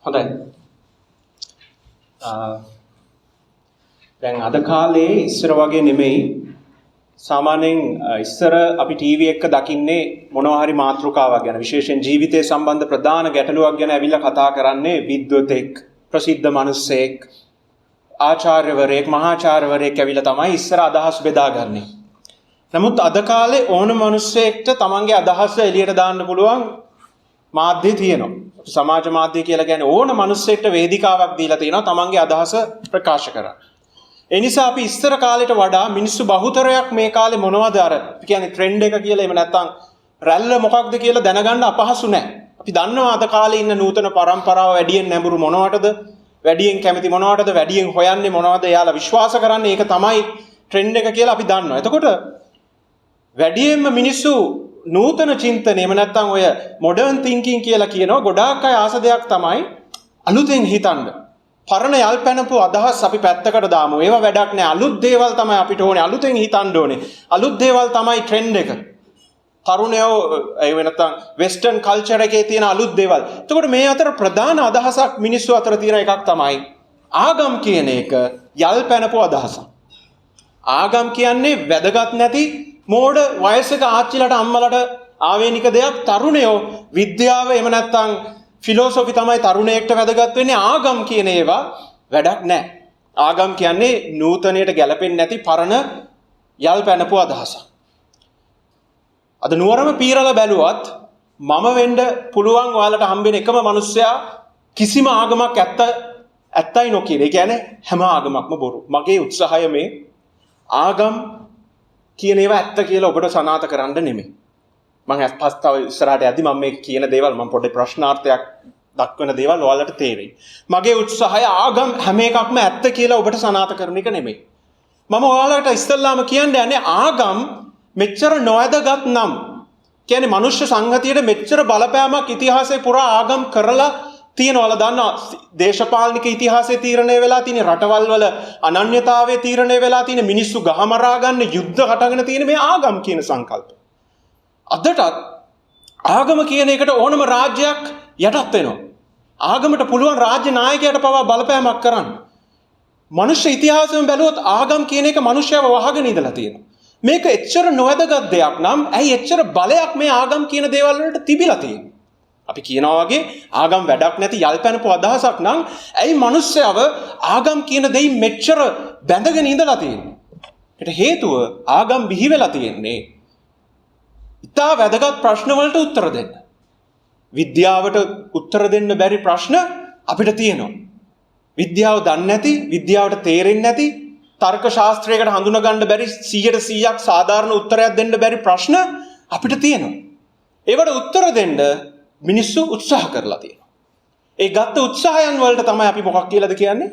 හොඳයි. දැන් අද කාලේ ඉස්සර වගේ නෙමෙයි. සාමාන්‍යයෙන් ඉස්සර අපි ටීවී එක දකින්නේ මොනවා හරි මාතෘකාවක් ගැන, විශේෂයෙන් ජීවිතය සම්බන්ධ ප්‍රධාන ගැටලුවක් ගැන ඇවිල්ලා කතා කරන්නේ විද්වතෙක්, ප්‍රසිද්ධ මිනිස්සෙක්, ආචාර්යවරයෙක්, මහාචාර්යවරයෙක් ඇවිල්ලා තමයි ඉස්සර අදහස් බෙදාගන්නේ. නමුත් අද කාලේ ඕන මිනිස්සෙක්ට තමන්ගේ අදහස එළියට දාන්න පුළුවන් මාධ්‍ය තියෙනවා. සමාජ මාධ්‍ය කියලා කියන්නේ ඕන මිනිස්සෙක්ට වේදිකාවක් දීලා තියෙනවා තමන්ගේ අදහස ප්‍රකාශ කරන්න. ඒ නිසා අපි ඉස්සර කාලෙට වඩා මිනිස්සු බහුතරයක් මේ කාලේ මොනවද අර කියන්නේ ට්‍රෙන්ඩ් එක කියලා එහෙම නැත්නම් රැල්ල මොකක්ද කියලා දැනගන්න අපහසු නැහැ. අපි දන්නවා අද කාලේ ඉන්න නූතන පරම්පරාව වැඩියෙන් නැඹුරු මොනවටද? වැඩියෙන් කැමති මොනවටද? වැඩියෙන් හොයන්නේ මොනවද? එයාලා විශ්වාස කරන්නේ ඒක තමයි ට්‍රෙන්ඩ් එක කියලා අපි දන්නවා. එතකොට වැඩියෙන්ම මිනිස්සු නූතන චින්තනය එහෙම නැත්නම් ඔය මොඩර්න් තින්කින් කියලා කියනවා. ගොඩාක් අය ආස දෙයක් තමයි අලුතෙන් හිතන්න. පරණ යල් පැනපු අදහස් අපි පැත්තකට දාමු. ඒවා වැඩක් නෑ. අලුත් දේවල් තමයි අපිට ඕනේ. අලුතෙන් හිතන්න ඕනේ. අලුත් දේවල් තමයි ට්‍රෙන්ඩ් එක. තරුණයෝ ඒ වෙනතන් වෙස්ටර්න් කල්චර් එකේ තියෙන අලුත් දේවල්. එතකොට මේ අතර ප්‍රධාන අදහසක් මිනිස්සු අතර තියෙන එකක් තමයි ආගම් කියන එක යල් පැනපු අදහසක්. ආගම් කියන්නේ වැදගත් නැති මෝඩ වයසක ආච්චිලට අම්මලට ආවේනික දෙයක්. තරුණයෝ විද්‍යාව එහෙම නැත්නම් ෆිලොසොෆි තමයි තරුණයෙක්ට වැදගත් වෙන්නේ. ආගම් කියන ඒවා වැඩක් නැහැ. ආගම් කියන්නේ නූතනයට ගැලපෙන්නේ නැති පරණ යල් පැනපු අදහසක්. අද නුවරම පීරලා බැලුවත් මම වෙන්න පුළුවන් ඔයාලට හම්බෙන එකම මිනිස්සයා කිසිම ආගමක් ඇත්තයි නොකිය. ඒ කියන්නේ හැම ආගමක්ම බොරු. මගේ උත්සාහය මේ ආගම් කියන ඒවා ඇත්ත කියලා ඔබට සනාථ කරන්න නෙමෙයි. මම පස්තාව ඉස්සරහට යද්දි මම මේ කියන දේවල් මම පොඩ්ඩක් ප්‍රශ්නාර්ථයක් දක්වන දේවල් ඔයාලට තේරෙයි. මගේ උත්සාහය ආගම් හැම එකක්ම ඇත්ත කියලා ඔබට සනාථ කරන එක නෙමෙයි. මම ඔයාලට ඉස්සල්ලාම කියන්න යන්නේ ආගම් මෙච්චර නොවැදගත් නම් කියන්නේ මනුෂ්‍ය සංහතියට මෙච්චර බලපෑමක් ඉතිහාසයේ පුරා ආගම් කරලා තියෙනවා. දන්නවා දේශපාලනික ඉතිහාසයේ තීරණය වෙලා තියෙන, රටවල් වල අනන්‍යතාවයේ තීරණය වෙලා තියෙන, මිනිස්සු ගහමරා ගන්න යුද්ධ හටගෙන තියෙන මේ ආගම් කියන සංකල්ප. අදටත් ආගම කියන එකට ඕනම රාජ්‍යයක් යටත් වෙනවා. ආගමට පුළුවන් රාජ්‍ය නායකයාට පවා බලපෑමක් කරන්න. මනුෂ්‍ය ඉතිහාසයෙන් බැලුවොත් ආගම් කියන එක මනුෂ්‍යව වහගෙන ඉඳලා තියෙනවා. මේක එච්චර නොවැදගත් දෙයක් නම් ඇයි එච්චර බලයක් මේ ආගම් කියන දේවල් වලට තිබිලා තියෙන්නේ? අපි කියනවා වගේ ආගම් වැඩක් නැති යල් පැනපු අදහසක් නම් ඇයි මනුස්සයව ආගම් කියන දෙයින් මෙච්චර බැඳගෙන ඉඳලා තියෙන්නේ? ඒකට හේතුව ආගම් බිහි වෙලා තියෙන්නේ ඉතා වැදගත් ප්‍රශ්න වලට උත්තර දෙන්න. විද්‍යාවට උත්තර දෙන්න බැරි ප්‍රශ්න අපිට තියෙනවා. විද්‍යාව දන්නේ නැති, විද්‍යාවට තේරෙන්නේ නැති, තර්ක ශාස්ත්‍රයකට හඳුනා ගන්න බැරි 100% සාධාරණ උත්තරයක් දෙන්න බැරි ප්‍රශ්න අපිට තියෙනවා. ඒවට උත්තර දෙන්න මිනිස්සු උත්සාහ කරලා තියෙනවා. ඒ ගත්ත උත්සාහයන් වලට තමයි අපි මොකක් කියලාද කියන්නේ?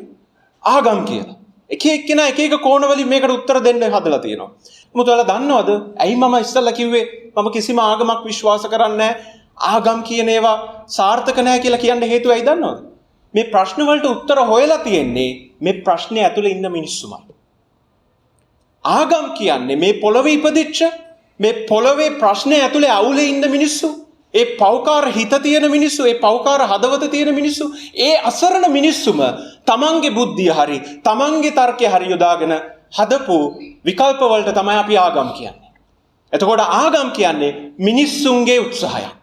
ආගම් කියලා. එක එක්කෙනා එක එක කෝණ වලින් මේකට උත්තර දෙන්න හදලා තියෙනවා. මොකද ඔයාලා දන්නවද? ඇයි මම ඉස්සල්ලා කිව්වේ මම කිසිම ආගමක් විශ්වාස කරන්නේ නැහැ. ආගම් කියන ඒවා සාර්ථක නැහැ කියලා කියන්න හේතුව ඇයි දන්නවද? මේ ප්‍රශ්න වලට උත්තර හොයලා තියෙන්නේ මේ ප්‍රශ්නේ ඇතුලේ ඉන්න මිනිස්සුමයි. ආගම් කියන්නේ මේ පොළවේ ඉපදිච්ච, මේ පොළවේ ප්‍රශ්නේ ඇතුලේ අවුලේ ඉන්න මිනිස්සු. ඒ පෞකාර හිත තියෙන මිනිස්සු, ඒ පෞකාර හදවත තියෙන මිනිස්සු, ඒ අසරණ මිනිස්සුම තමන්ගේ බුද්ධිය හරි තමන්ගේ තර්කය හරි යොදාගෙන හදපු විකල්ප වලට තමයි අපි ආගම් කියන්නේ. එතකොට ආගම් කියන්නේ මිනිස්සුන්ගේ උත්සාහයක්.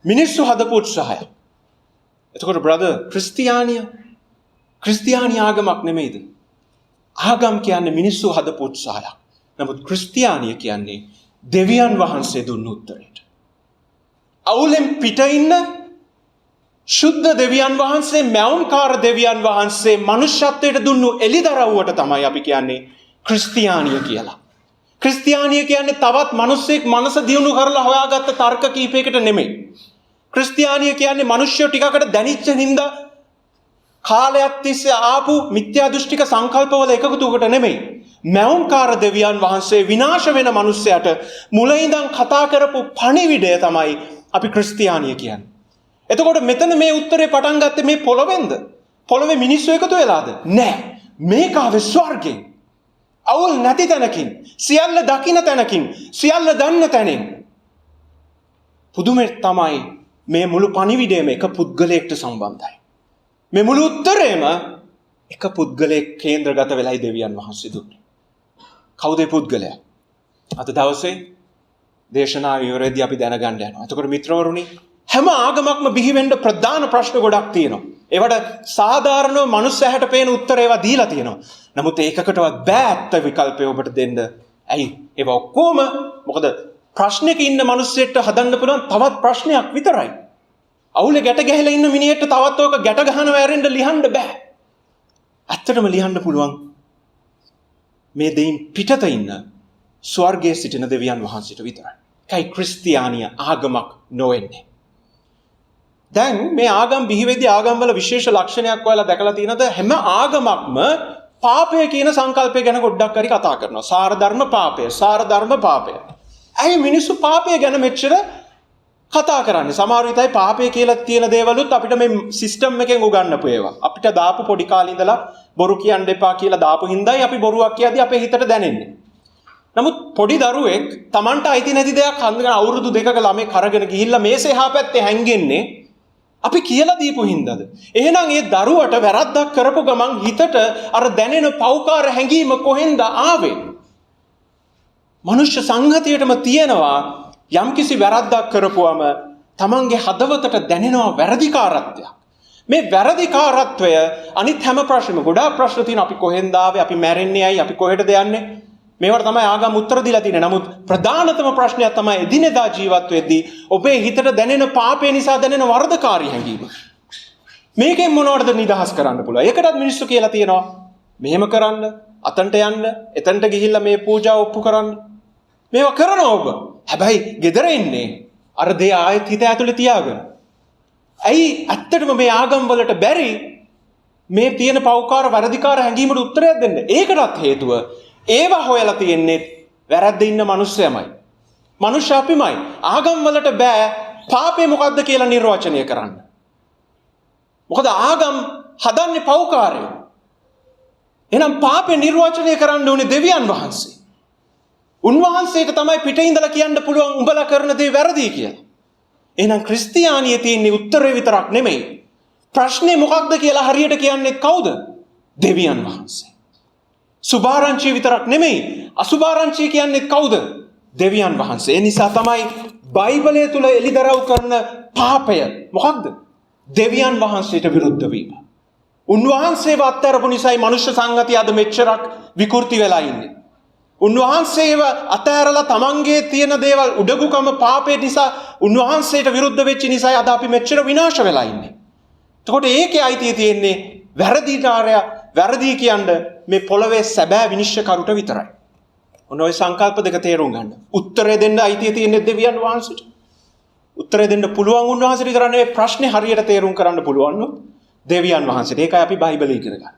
මිනිස්සු හදපු උත්සාහයක්. එතකොට බ්‍රදර්, ක්‍රිස්තියානි ආගමක් නෙමෙයිද? ආගම් කියන්නේ මිනිස්සු හදපු උත්සාහයක්. නමුත් ක්‍රිස්තියානිය කියන්නේ දෙවියන් වහන්සේ දුන්න උත්තරයට. අවුලෙන් පිට ඉන්න ශුද්ධ දෙවියන් වහන්සේ, මැවුම්කාර දෙවියන් වහන්සේ මනුෂ්‍යත්වයට දුන්නු එළිදරව්වට තමයි අපි කියන්නේ ක්‍රිස්තියානිය කියලා. ක්‍රිස්තියානිය කියන්නේ තවත් මිනිස්සෙක් මනස දියුණු කරලා හොයාගත්ත තර්ක කීපයකට නෙමෙයි. ක්‍රිස්තියානිය කියන්නේ මිනිස්සු ටිකකට දැනිච්ච හින්දා කාලයක් තිස්සේ ආපු මිත්‍යා දෘෂ්ටික සංකල්පවල එකතුවකට නෙමෙයි. මැවුම්කාර දෙවියන් වහන්සේ විනාශ වෙන මිනිස්සයාට මුල ඉඳන් කතා කරපු පණිවිඩය තමයි අපි ක්‍රිස්තියානිය කියන්නේ. එතකොට මෙතන මේ උත්තරේ පටන් ගත්තේ මේ පොළොවෙන්ද? පොළොවේ මිනිස්සු එකතු වෙලාද? නෑ. මේක ආවේ ස්වර්ගෙන්. අවුල් නැති තැනකින්, සියල්ල දකින්න තැනකින්, සියල්ල දන්න තැනින්. පුදුමෙ තමයි මේ මුළු පණිවිඩයම එක පුද්ගලයෙක්ට සම්බන්ධයි. මේ මුළු උත්තරේම එක පුද්ගලයෙක් කේන්ද්‍රගත වෙලයි දෙවියන් වහන්සේ දුන්නේ. කවුද ඒ පුද්ගලයා? අද දවසේ දේශනාව ඉවරෙද්දී අපි දැනගන්න යනවා. එතකොට මිත්‍රවරුනි, හැම ආගමක්ම බිහි වෙන්න ප්‍රධාන ප්‍රශ්න ගොඩක් තියෙනවා. ඒවට සාධාරණව මනුස්ස ඇහැට පේන උත්තර ඒවා දීලා තියෙනවා. නමුත් ඒකකටවත් බෑ ඇත්ත විකල්පය ඔබට දෙන්න. ඇයි? ඒවා ඔක්කොම මොකද ප්‍රශ්නෙක ඉන්න මිනිස්සෙට හදන්න පුළුවන් තවත් ප්‍රශ්නයක් විතරයි. අවුලේ ගැට ගැහිලා ඉන්න මිනිහෙට තවත් ඕක ගැට ගහනවා ඇරෙන්න ලියන්න බෑ. ඇත්තටම ලියන්න පුළුවන් මේ දෙයින් පිටත ඉන්න ස්වර්ගයේ සිටින දෙවියන් වහන්සේට විතරයි. ඒකයි ක්‍රිස්තියානිය ආගමක් නොවෙන්නේ. දැන් මේ ආගම් බිහි වෙද්දී ආගම්වල විශේෂ ලක්ෂණයක් ඔයාලා දැකලා තියෙනවද? හැම ආගමක්ම පාපය කියන සංකල්පය ගැන ගොඩක් හරි කතා කරනවා. සාර ධර්ම පාපය, සාර ධර්ම පාපය. ඇයි මිනිස්සු පාපය ගැන මෙච්චර කතා කරන්නේ? සමහර විටයි පාපය කියලා තියෙන දේවලුත් අපිට මේ සිස්ටම් එකෙන් උගන්වපු ඒවා. අපිට දාපු පොඩි කාලේ ඉඳලා බොරු කියන්න එපා කියලා දාපු හින්දායි අපි බොරුවක් කියද්දී අපේ හිතට දැනෙන්නේ. නමුත් පොඩි දරුවෙක් Tamanට අයිති නැති දෙයක් හඳගෙන අවුරුදු 2ක ළමෙක් අරගෙන ගිහිල්ලා මේසේ එහා පැත්තේ හැංගෙන්නේ අපි කියලා දීපු හින්දාද? එහෙනම් ඒ දරුවට වැරද්දක් කරපු ගමන් හිතට අර දැනෙන පෞකාර හැඟීම කොහෙන්ද ආවේ? මනුෂ්‍ය සංහතියටම තියෙනවා යම්කිසි වැරද්දක් කරපුවම Tamanගේ හදවතට දැනෙනවා වැරදිකාරත්වයක්. මේ වැරදිකාරත්වය අනිත් හැම ප්‍රශ්නෙම ගොඩාක් ප්‍රශ්න තියෙනවා. අපි කොහෙන්ද ආවේ? අපි මැරෙන්නේ ඇයි? අපි කොහෙටද යන්නේ? මේවට තමයි ආගම් උත්තර දීලා තියෙන්නේ. නමුත් ප්‍රධානතම ප්‍රශ්නයක් තමයි එදිනෙදා ජීවත් වෙද්දී ඔබේ හිතට දැනෙන පාපය නිසා දැනෙන වරදකාරී හැඟීම. මේකෙන් මොනවටද නිදහස් කරන්න පුළුවන්? ඒකටත් මිනිස්සු කියලා තියෙනවා මෙහෙම කරන්න, අතන්ට යන්න, එතනට ගිහිල්ලා මේ පූජා ඔප්පු කරන්න. මේවා කරනවා ඔබ. හැබැයි ගෙදර ඉන්නේ අර දේ ආයෙත් හිත ඇතුලේ තියාගෙන. ඇයි ඇත්තටම මේ ආගම් වලට බැරි මේ තියෙන පෞකාර වරදිකාර හැඟීමට උත්තරයක් දෙන්න? ඒකටත් හේතුව ඒවා හොයලා තියෙන්නේ වැරද්ද ඉන්න මිනිස්සයමයි. මිනිස්සු අපිමයි. ආගම් වලට බෑ පාපේ මොකද්ද කියලා නිර්වචනය කරන්න. මොකද ආගම් හදන්නේ පෞකාරය. එහෙනම් පාපේ නිර්වචනය කරන්න ඕනේ දෙවියන් වහන්සේ. උන්වහන්සේට තමයි පිටින් ඉඳලා කියන්න පුළුවන් උඹලා කරන දේ වැරදි කියලා. එහෙනම් ක්‍රිස්තියානියේ තියෙන උත්තරේ විතරක් නෙමෙයි. ප්‍රශ්නේ මොකක්ද කියලා හරියට කියන්නේ කවුද? දෙවියන් වහන්සේ. සුභාරංචිය විතරක් නෙමෙයි අසුභාරංචිය කියන්නේ කවුද? දෙවියන් වහන්සේ. ඒ නිසා තමයි බයිබලය තුල එලිදරව් කරන පාපය මොකක්ද? දෙවියන් වහන්සේට විරුද්ධ වීම. උන්වහන්සේව අත්හැරපු නිසායි මනුෂ්‍ය සංගතිය අද මෙච්චරක් විකෘති වෙලා ඉන්නේ. උන්වහන්සේව අතහැරලා තමන්ගේ තියෙන දේවල් උඩගුකම පාපේ නිසා උන්වහන්සේට විරුද්ධ වෙච්ච නිසායි අද අපි මෙච්චර විනාශ වෙලා ඉන්නේ. එතකොට ඒකේ අයිතිය තියෙන්නේ වැරදිකාරයා වැරදි කියන්නේ මේ පොළවේ සැබෑ විනිශ්චයකරුට විතරයි. ඔන්න ඔය සංකල්ප දෙක තේරුම් ගන්න. උත්තරය දෙන්න අයිතිය තියෙන්නේ දෙවියන් වහන්සේට. උත්තරය දෙන්න පුළුවන් උන්වහන්සේට විතර නෙවෙයි ප්‍රශ්නේ හරියට තේරුම් කරන්න පුළුවන් දෙවියන් වහන්සේට. ඒකයි අපි බයිබලය ඉගෙන ගන්න.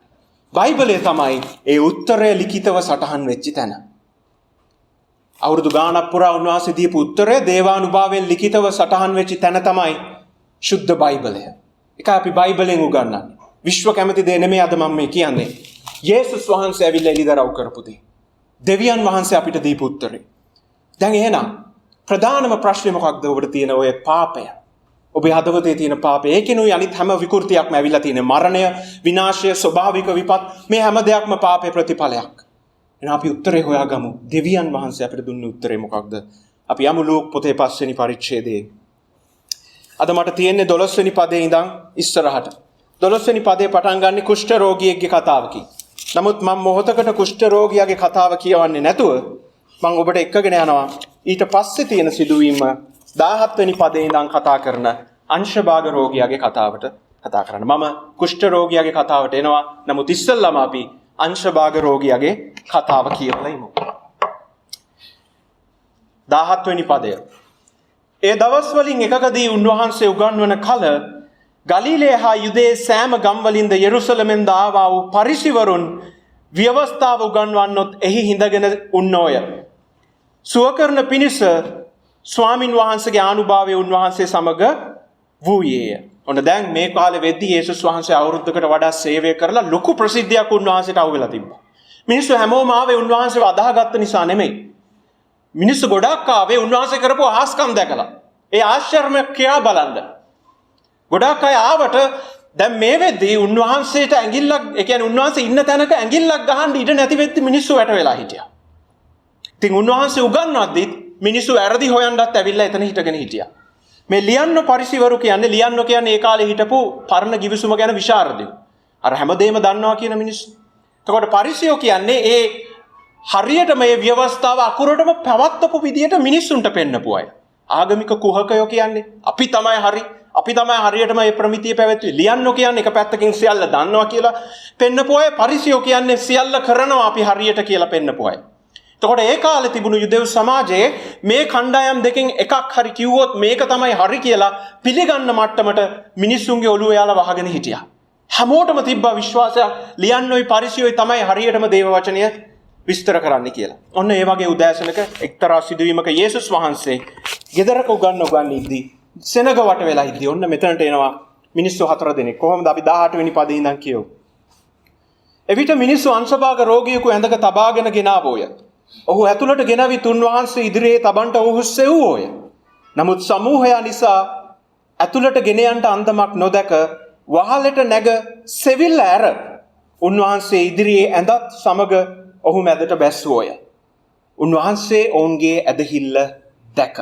බයිබලය තමයි ඒ උත්තරය ලිඛිතව සටහන් වෙච්ච තැන. අවුරුදු ගාණක් පුරා උන්වහන්සේ දීපු උත්තරය දේවානුභාවයෙන් ලිඛිතව සටහන් වෙච්ච තැන තමයි සුද්ධ බයිබලය. ඒකයි අපි බයිබලෙන් උගන්වන්නේ. විශ්ව කැමති දේ නෙමෙයි අද මම මේ කියන්නේ. යේසුස් වහන්සේ ඇවිල්ලා එළිදරව් කරපු දේ. දෙවියන් වහන්සේ අපිට දීපු උත්තරේ. දැන් එහෙනම් ප්‍රධානම ප්‍රශ්නේ මොකක්ද ඔබට තියෙන ඔය පාපය? ඔබේ හදවතේ තියෙන පාපය. ඒකිනුයි අනිත් හැම විකෘතියක්ම ඇවිල්ලා තියෙන්නේ. මරණය, විනාශය, ස්වභාවික විපත් මේ හැම දෙයක්ම පාපේ ප්‍රතිඵලයක්. එහෙනම් අපි උත්තරේ හොයාගමු. දෙවියන් වහන්සේ අපිට දුන්න උත්තරේ මොකක්ද? අපි යමු ලූක් පොතේ 5 වෙනි පරිච්ඡේදයේ. අද මට තියෙන්නේ 12 වෙනි පදේ ඉඳන් ඉස්සරහට. 12 වෙනි පදේ පටන් ගන්න කුෂ්ඨ රෝගියෙක්ගේ කතාවකින්. නමුත් මම මොහොතකට කුෂ්ඨ රෝගියාගේ කතාව කියවන්නේ නැතුව මම ඔබට එක්කගෙන යනවා ඊට පස්සේ තියෙන සිදුවීම 17 වෙනි පදේ ඉඳන් කතා කරන අංශභාග රෝගියාගේ කතාවට කතා කරන්න. මම කුෂ්ඨ රෝගියාගේ කතාවට එනවා. නමුත් ඉස්සෙල්ලාම අපි අංශභාග රෝගියාගේ කතාව කියවලා ඉමු. 17 වෙනි පදය. ඒ දවස් වලින් එකකදී උන්වහන්සේ උගන්වන කල ගලිලේ හා යුදේ සෑම ගම්වලින්ද යෙරුසලමෙන්ද ආවා වූ පරිසිවරුන් ව්‍යවස්ථාව උගන්වන්නොත් එහි හිඳගෙන උන්නෝය. සුව කරන පිණිස ස්වාමින් වහන්සේගේ ආනුභාවය උන්වහන්සේ සමග වූයේය. ඔන්න දැන් මේ කාලේ වෙද්දී යේසුස් වහන්සේ අවුරුද්දකට වඩා සේවය කරලා ලොකු ප්‍රසිද්ධියක් උන්වහන්සේට අවුලා තිබ්බා. මිනිස්සු හැමෝම ආවේ උන්වහන්සේව අදාහගත්ත නිසා නෙමෙයි. මිනිස්සු ගොඩක් ආවේ උන්වහන්සේ කරපු ආස්කම් දැකලා. ඒ ආශ්චර්යම ක්‍රියා බලන්න. ගොඩක් අය ආවට දැන් මේ වෙද්දී උන්වහන්සේට ඇඟිල්ලක්, ඒ කියන්නේ උන්වහන්සේ ඉන්න තැනක ඇඟිල්ලක් ගහන්න ඉඩ නැති වෙද්දි මිනිස්සු වැට වෙලා හිටියා. ඉතින් උන්වහන්සේ උගන්වද්දි මිනිස්සු වැරදි හොයන්නත් ඇවිල්ලා එතන හිටගෙන හිටියා. මේ ලියන්න පරිසිවරු කියන්නේ ඒ කාලේ හිටපු පරණ ගිවිසුම ගැන විශාරදයෝ. අර හැමදේම දන්නවා කියන මිනිස්සු. එතකොට පරිසියෝ කියන්නේ ඒ හරියට මේ ව්‍යවස්ථාව අකුරටම පැවැත්වපු විදියට මිනිස්සුන්ට පෙන්නපු අය. ආගමික කුහකයෝ කියන්නේ අපි තමයි හරි, අපි තමයි හරියටම මේ ප්‍රමිතිය පැවැත්වුවේ. ලියන්නෝ කියන්නේ එක පැත්තකින් සියල්ල දන්නවා කියලා පෙන්නපු අය. පරිසියෝ කියන්නේ සියල්ල කරනවා අපි හරියට කියලා පෙන්නපු අය. එතකොට ඒ කාලේ තිබුණු යුදෙව් සමාජයේ මේ කණ්ඩායම් දෙකෙන් එකක් හරි කිව්වොත් මේක තමයි හරි කියලා පිළිගන්න මට්ටමට මිනිස්සුන්ගේ ඔළුව යාලා වහගෙන හිටියා. හැමෝටම තිබ්බා විශ්වාසයක් ලියන්නෝයි පරිසියෝයි තමයි හරියටම දේව වචනය විස්තර කරන්න කියලා. ඔන්න ඒ වගේ උදෑසනක එක්තරා සිදුවීමක යේසුස් වහන්සේ ගෙදරක උගන්වන්නේ සෙනග වට වෙලා ඉද්දී ඔන්න මෙතනට එනවා මිනිස්සු 4 දෙනෙක්. කොහොමද අපි 18 වෙනි පදේ ඉඳන් කියමු. එවිට මිනිස්සු අංශභාග රෝගියෙකු ඇඳක තබාගෙන ගෙනාවෝය. ඔහු ඇතුළට ගෙනවිත් උන්වහන්සේ ඉදිරියේ තබන්ට ඔහු සෙව්වෝය. නමුත් සමූහයා නිසා ඇතුළට ගෙන යන්නට අන්දමක් නොදැක වහලට නැග සෙවිල්ල ඇර උන්වහන්සේ ඉදිරියේ ඇඳත් සමග ඔහු මැදට බැස්සුවෝය. උන්වහන්සේ ඔවුන්ගේ ඇදහිල්ල දැක.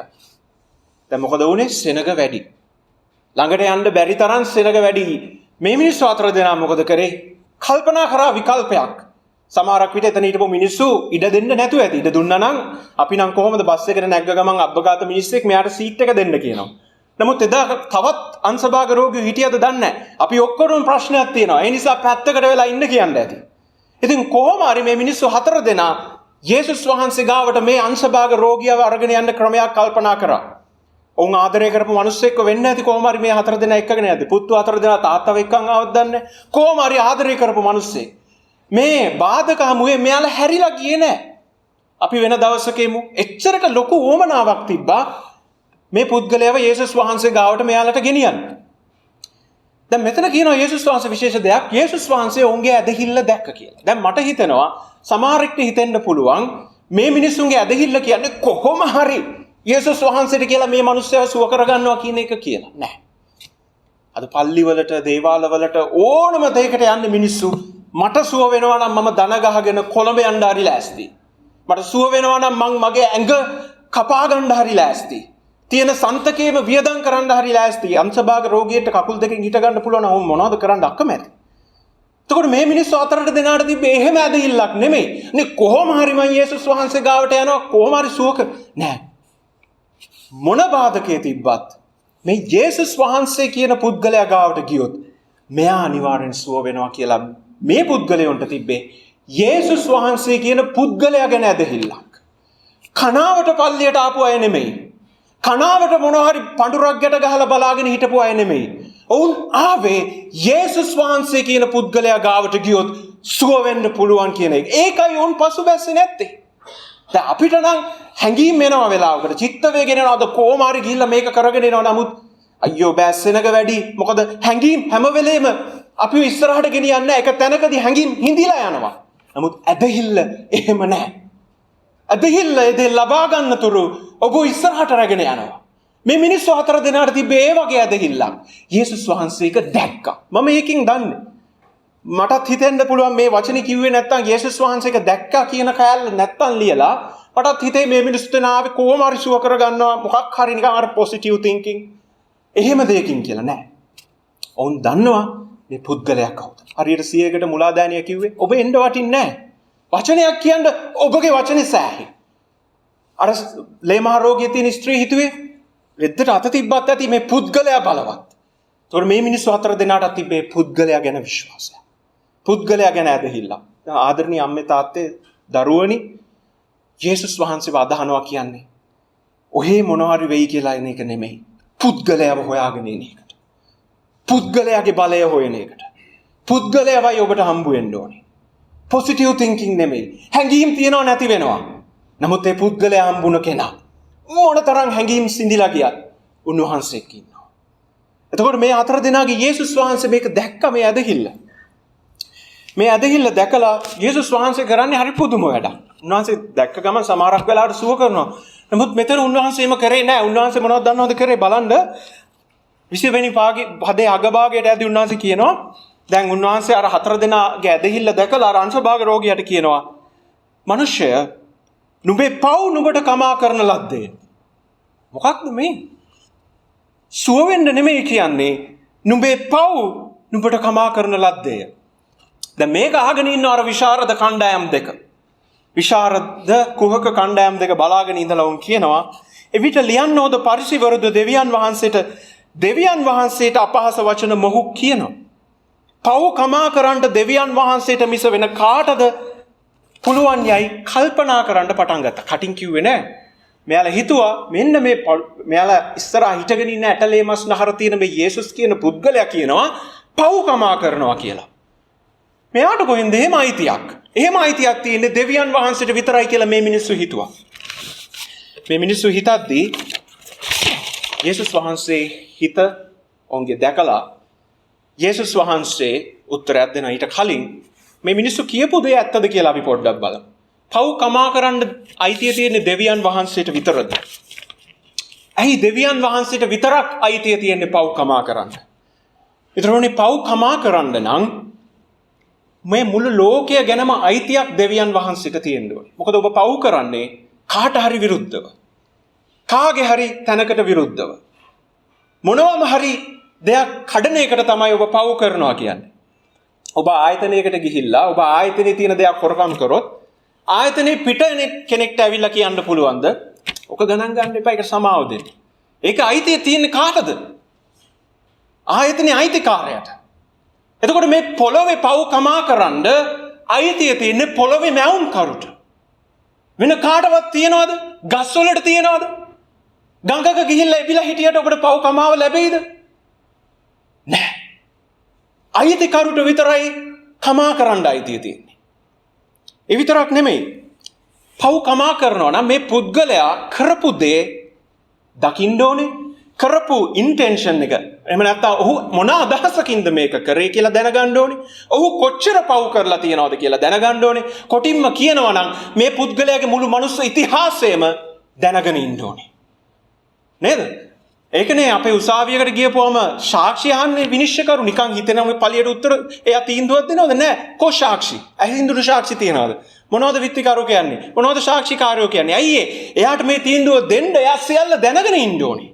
දැන් මොකද වුනේ? සෙනග වැඩි. ළඟට යන්න බැරි තරම් සෙනග වැඩි. මේ මිනිස්සු 4 දෙනා මොකද කරේ? කල්පනා කරා විකල්පයක්. සමහරක් විට එතන හිටපු මිනිස්සු ඉඩ දෙන්න නැතුව ඇති. ඉඩ දුන්නා නම් අපි නම් කොහොමද බස් එකට නැග්ග ගමන් අබ්බගාත මිනිස්සෙක් මෙයාට සීට් එක දෙන්න කියනවා. නමුත් එදා තවත් අංශභාග රෝගියෝ හිටියද දන්නේ නැහැ. අපි ඔක්කොම ප්‍රශ්නයක් තියෙනවා. ඒ නිසා පැත්තකට වෙලා ඉන්න කියන්න ඇති. ඉතින් කොහොම හරි මේ මිනිස්සු 4 දෙනා යේසුස් වහන්සේ ගාවට මේ අංශභාග රෝගියව අරගෙන යන්න ක්‍රමයක් කල්පනා කරා. ඔවුන් ආදරය කරපු මිනිස්සෙක්ව වෙන්න ඇති. කොහොම හරි මේ 4 දෙනා එක්කගෙන යද්දි පුත්තු 4 දෙනා තාත්තව එක්කන් ආවද දන්නේ. කොහොම හරි ආදරය කරපු මිනිස්සෙක් මේ බාධක හමුවේ මෙයාලා හැරිලා ගියේ නැහැ. අපි වෙන දවසක එමු. එච්චරට ලොකු ඕමනාවක් තිබ්බා මේ පුද්ගලයාව යේසුස් වහන්සේ ගාවට මෙයාලට ගෙනියන්න. දැන් මෙතන කියනවා යේසුස් වහන්සේ විශේෂ දෙයක්. යේසුස් වහන්සේ ඔවුන්ගේ ඇදහිල්ල දැක්ක කියලා. දැන් මට හිතෙනවා සමහරෙක්ට හිතෙන්න පුළුවන් මේ මිනිස්සුන්ගේ ඇදහිල්ල කියන්නේ කොහොම හරි යේසුස් වහන්සේට කියලා මේ මිනිස්සයා සුව කරගන්නවා කියන එක කියලා. නෑ. අද පල්ලිවලට, දේවාලවලට ඕනම දෙයකට යන්නේ මිනිස්සු මට සුව වෙනවා නම් මම දන ගහගෙන කොළඹ යන්න හරි ලෑස්ති. මට සුව වෙනවා නම් මං මගේ ඇඟ කපා ගන්න හරි ලෑස්ති. තියෙන සන්තකේම වියදම් කරන්න හරි ලෑස්ති. අංශභාග රෝගියෙක්ට කකුල් දෙකෙන් හිට ගන්න පුළුවන් නම් මොනවද කරන්න අකමැති. එතකොට මේ මිනිස්සු 4 දෙනාට තිබ්බේ එහෙම ඇදහිල්ලක් නෙමෙයි. නේ කොහොම හරි මං යේසුස් වහන්සේ ගාවට යනවා කොහොම හරි සුවක නෑ. මොන බාධකයේ තිබ්බත් මේ යේසුස් වහන්සේ කියන පුද්ගලයා ගාවට ගියොත් මෙයා අනිවාර්යෙන් සුව වෙනවා කියලා මේ පුද්ගලයන්ට තිබ්බේ යේසුස් වහන්සේ කියන පුද්ගලයා ගැන ඇදහිල්ලක්. කනාවට පල්ලියට ආපු අය නෙමෙයි. කනාවට මොනවා හරි පඳුරක් ගැට ගහලා බලාගෙන හිටපු අය නෙමෙයි. ඔවුන් ආවේ යේසුස් වහන්සේ කියන පුද්ගලයා ගාවට ගියොත් සුව වෙන්න පුළුවන් කියන එක. ඒකයි ඔවුන් පසුබැස්සේ නැත්තේ. දැන් අපිට නම් හැංගීම් එනවා වෙලාවකට. චිත්ත වේග එනවාද කොහොම හරි ගිහිල්ලා මේක කරගෙන එනවා. නමුත් අයියෝ බෑස්සෙනක වැඩි. මොකද හැංගීම් හැම වෙලේම අපි ඉස්සරහට ගෙනියන්නේ එක තැනකදී හැංගීම් හිඳිලා යනවා. නමුත් ඇදහිල්ල එහෙම නැහැ. ඇදහිල්ල එදේ ලබා ගන්න තුරු ඔබ ඉස්සරහට රැගෙන යනවා. මේ මිනිස්සු 4 දෙනාට තිබ්බේ ඒ වගේ ඇදහිල්ලක්. යේසුස් වහන්සේ ඒක දැක්කා. මම ඒකෙන් දන්නේ. මටත් හිතෙන්න පුළුවන් මේ වචනේ කිව්වේ නැත්තම් යේසුස් වහන්සේ ඒක දැක්කා කියන කෑල්ල නැත්තම් ලියලා මටත් හිතේ මේ මිනිස්සු දෙනාවේ කොහොම හරි සුව කරගන්නවා මොකක් හරි නිකන් අර පොසිටිව් තින්කින් එහෙම දෙයකින් කියලා නෑ. ඔවුන් දන්නවා මේ පුද්ගලයා කවුද. හරියට 100කට මුලාදෑනිය කිව්වේ ඔබ එන්න වටින්නේ නෑ. වචනයක් කියන්න ඔබගේ වචනේ සෑහි. අර ලේමහා රෝගිය තියෙන ස්ත්‍රී හිතුවේ රෙද්දට අත තිබ්බත් ඇති මේ පුද්ගලයා බලවත්. ඒතොර මේ මිනිස්සු 4 දෙනාට තිබ්බේ පුද්ගලයා ගැන විශ්වාසය. පුද්ගලයා ගැන ඇදහිල්ල. ආදරණීය අම්මේ තාත්තේ දරුවනි යේසුස් වහන්සේව අදහනවා කියන්නේ ඔහේ මොනවා හරි වෙයි කියලා එන එක නෙමෙයි. පුද්ගලයාව හොයාගෙන එන එකට. පුද්ගලයාගේ බලය හොයන එකට. පුද්ගලයාවයි ඔබට හම්බ වෙන්න ඕනේ. පොසිටිව් තින්කින් නෙමෙයි. හැඟීම් තියනව නැති වෙනවා. නමුත් ඒ පුද්ගලයා හම්බුන කෙනා මොනතරම් හැඟීම් සිඳිලා ගියත් උන්වහන්සේක ඉන්නවා. එතකොට මේ 4 දෙනාගේ යේසුස් වහන්සේ මේක දැක්ක මේ ඇදහිල්ල. මේ ඇදහිල්ල දැකලා යේසුස් වහන්සේ කරන්නේ හරි පුදුම වැඩක්. උන්වහන්සේ දැක්ක ගමන් සමහරක් වෙලාවට සුව කරනවා. නමුත් මෙතන උන්වහන්සේම කරේ නැහැ. උන්වහන්සේ මොනවද දන්නවද කරේ බලන්න. 20 වෙනි පදේ අගභාගයට ඇදී උන්වහන්සේ කියනවා දැන් උන්වහන්සේ අර 4 දෙනාගේ ඇදහිල්ල දැකලා අර අංශභාග රෝගියාට කියනවා මිනිස්සය නුඹේ පව් නුඹට කමා කරන ලද්දේ. මොකක්ද මේ? සුව වෙන්න නෙමෙයි කියන්නේ නුඹේ පව් නුඹට කමා කරන ලද්දේ. දැන් මේක අහගෙන ඉන්න අර විශාරද කණ්ඩායම් දෙක. විශාරද කුහක කණ්ඩායම් දෙක බලාගෙන ඉඳලා උන් කියනවා එවිට ලියන්නෝද පරිසිවරුද දෙවියන් වහන්සේට අපහාස වචන මොහු කියනවා. පව් කමා කරන්න දෙවියන් වහන්සේට මිස වෙන කාටද පුළුවන් යයි කල්පනා කරන්න පටන් ගත්තා. කටින් කිව්වේ නෑ. මෙයාලා හිතුවා මෙන්න මේ මෙයාලා ඉස්සරහා හිටගෙන ඉන්න ඇටලේ මස් නහර තියෙන මේ යේසුස් කියන පුද්ගලයා කියනවා පව් කමා කරනවා කියලා. මෙයාට කොහෙන්ද එහෙම අයිතියක්? එහෙම අයිතියක් තියෙන්නේ දෙවියන් වහන්සේට විතරයි කියලා මේ මිනිස්සු හිතුවා. මේ මිනිස්සු හිතද්දී යේසුස් වහන්සේ හිත ඔවුන්ගේ දැකලා යේසුස් වහන්සේ උත්තරයක් දෙන ඊට කලින් මේ මිනිස්සු කියපු දේ ඇත්තද කියලා අපි පොඩ්ඩක් බලමු. පව් කමා කරන්න අයිතිය තියෙන්නේ දෙවියන් වහන්සේට විතරද? ඇයි දෙවියන් වහන්සේට විතරක් අයිතිය තියෙන්නේ පව් කමා කරන්න? ඊතරෝනේ පව් කමා කරන්න නම් මේ මුළු ලෝකය ගැනම අයිතියක් දෙවියන් වහන්සේට තියෙන්න ඕනේ. මොකද ඔබ පව් කරන්නේ කාට හරි විරුද්ධව. කාගේ හරි තැනකට විරුද්ධව. මොනවම හරි දෙයක් කඩන එකට තමයි ඔබ පව් කරනවා කියන්නේ. ඔබ ආයතනයකට ගිහිල්ලා ඔබ ආයතනයේ තියෙන දෙයක් හොරකම් කරොත් ආයතනයේ පිට කෙනෙක්ට ඇවිල්ලා කියන්න පුළුවන්ද? ඔක ගණන් ගන්න එපා ඒක සමාව දෙන්න. ඒක අයිතිය තියෙන්නේ කාටද? ආයතනයේ අයිතිකාරයාට. එතකොට මේ පොළොවේ පව් කමා කරන්න අයිතිය තියෙන්නේ පොළොවේ මැවුම් කරුට. වෙන කාටවත් තියනවද? ගස් වලට තියනවද? ගඟක ගිහිල්ලා එබිලා හිටියට ඔබට පව් කමාව ලැබෙයිද? නැහැ. අයිතිකරුට විතරයි කමා කරන්න අයිතිය තියෙන්නේ. ඒ විතරක් නෙමෙයි. පව් කමා කරනවා නම් මේ පුද්ගලයා කරපු දේ දකින්න ඕනේ. කරපු ඉන්ටෙන්ෂන් එක. එහෙම නැත්නම් ඔහු මොන අදහසකින්ද මේක කරේ කියලා දැනගන්න ඕනේ. ඔහු කොච්චර පව් කරලා තියනවද කියලා දැනගන්න ඕනේ. කොටින්ම කියනවා නම් මේ පුද්ගලයාගේ මුළු මනුස්ස ඉතිහාසයම දැනගෙන ඉන්න ඕනේ. නේද? ඒකනේ අපේ උසාවියකට ගියපුවම සාක්ෂි අහන්නේ විනිශ්චයකරු නිකන් හිතෙනවා මේ පළියට උත්තර එයා තීන්දුවක් දෙනවද? නැහැ. කො සාක්ෂි? ඇහිඳුරු සාක්ෂි තියනවද? මොනවද විත්තිකරු කියන්නේ? මොනවද සාක්ෂිකාරයෝ කියන්නේ? ඇයි එයාට මේ තීන්දුව දෙන්න එයා සියල්ල දැනගෙන ඉන්න ඕනේ.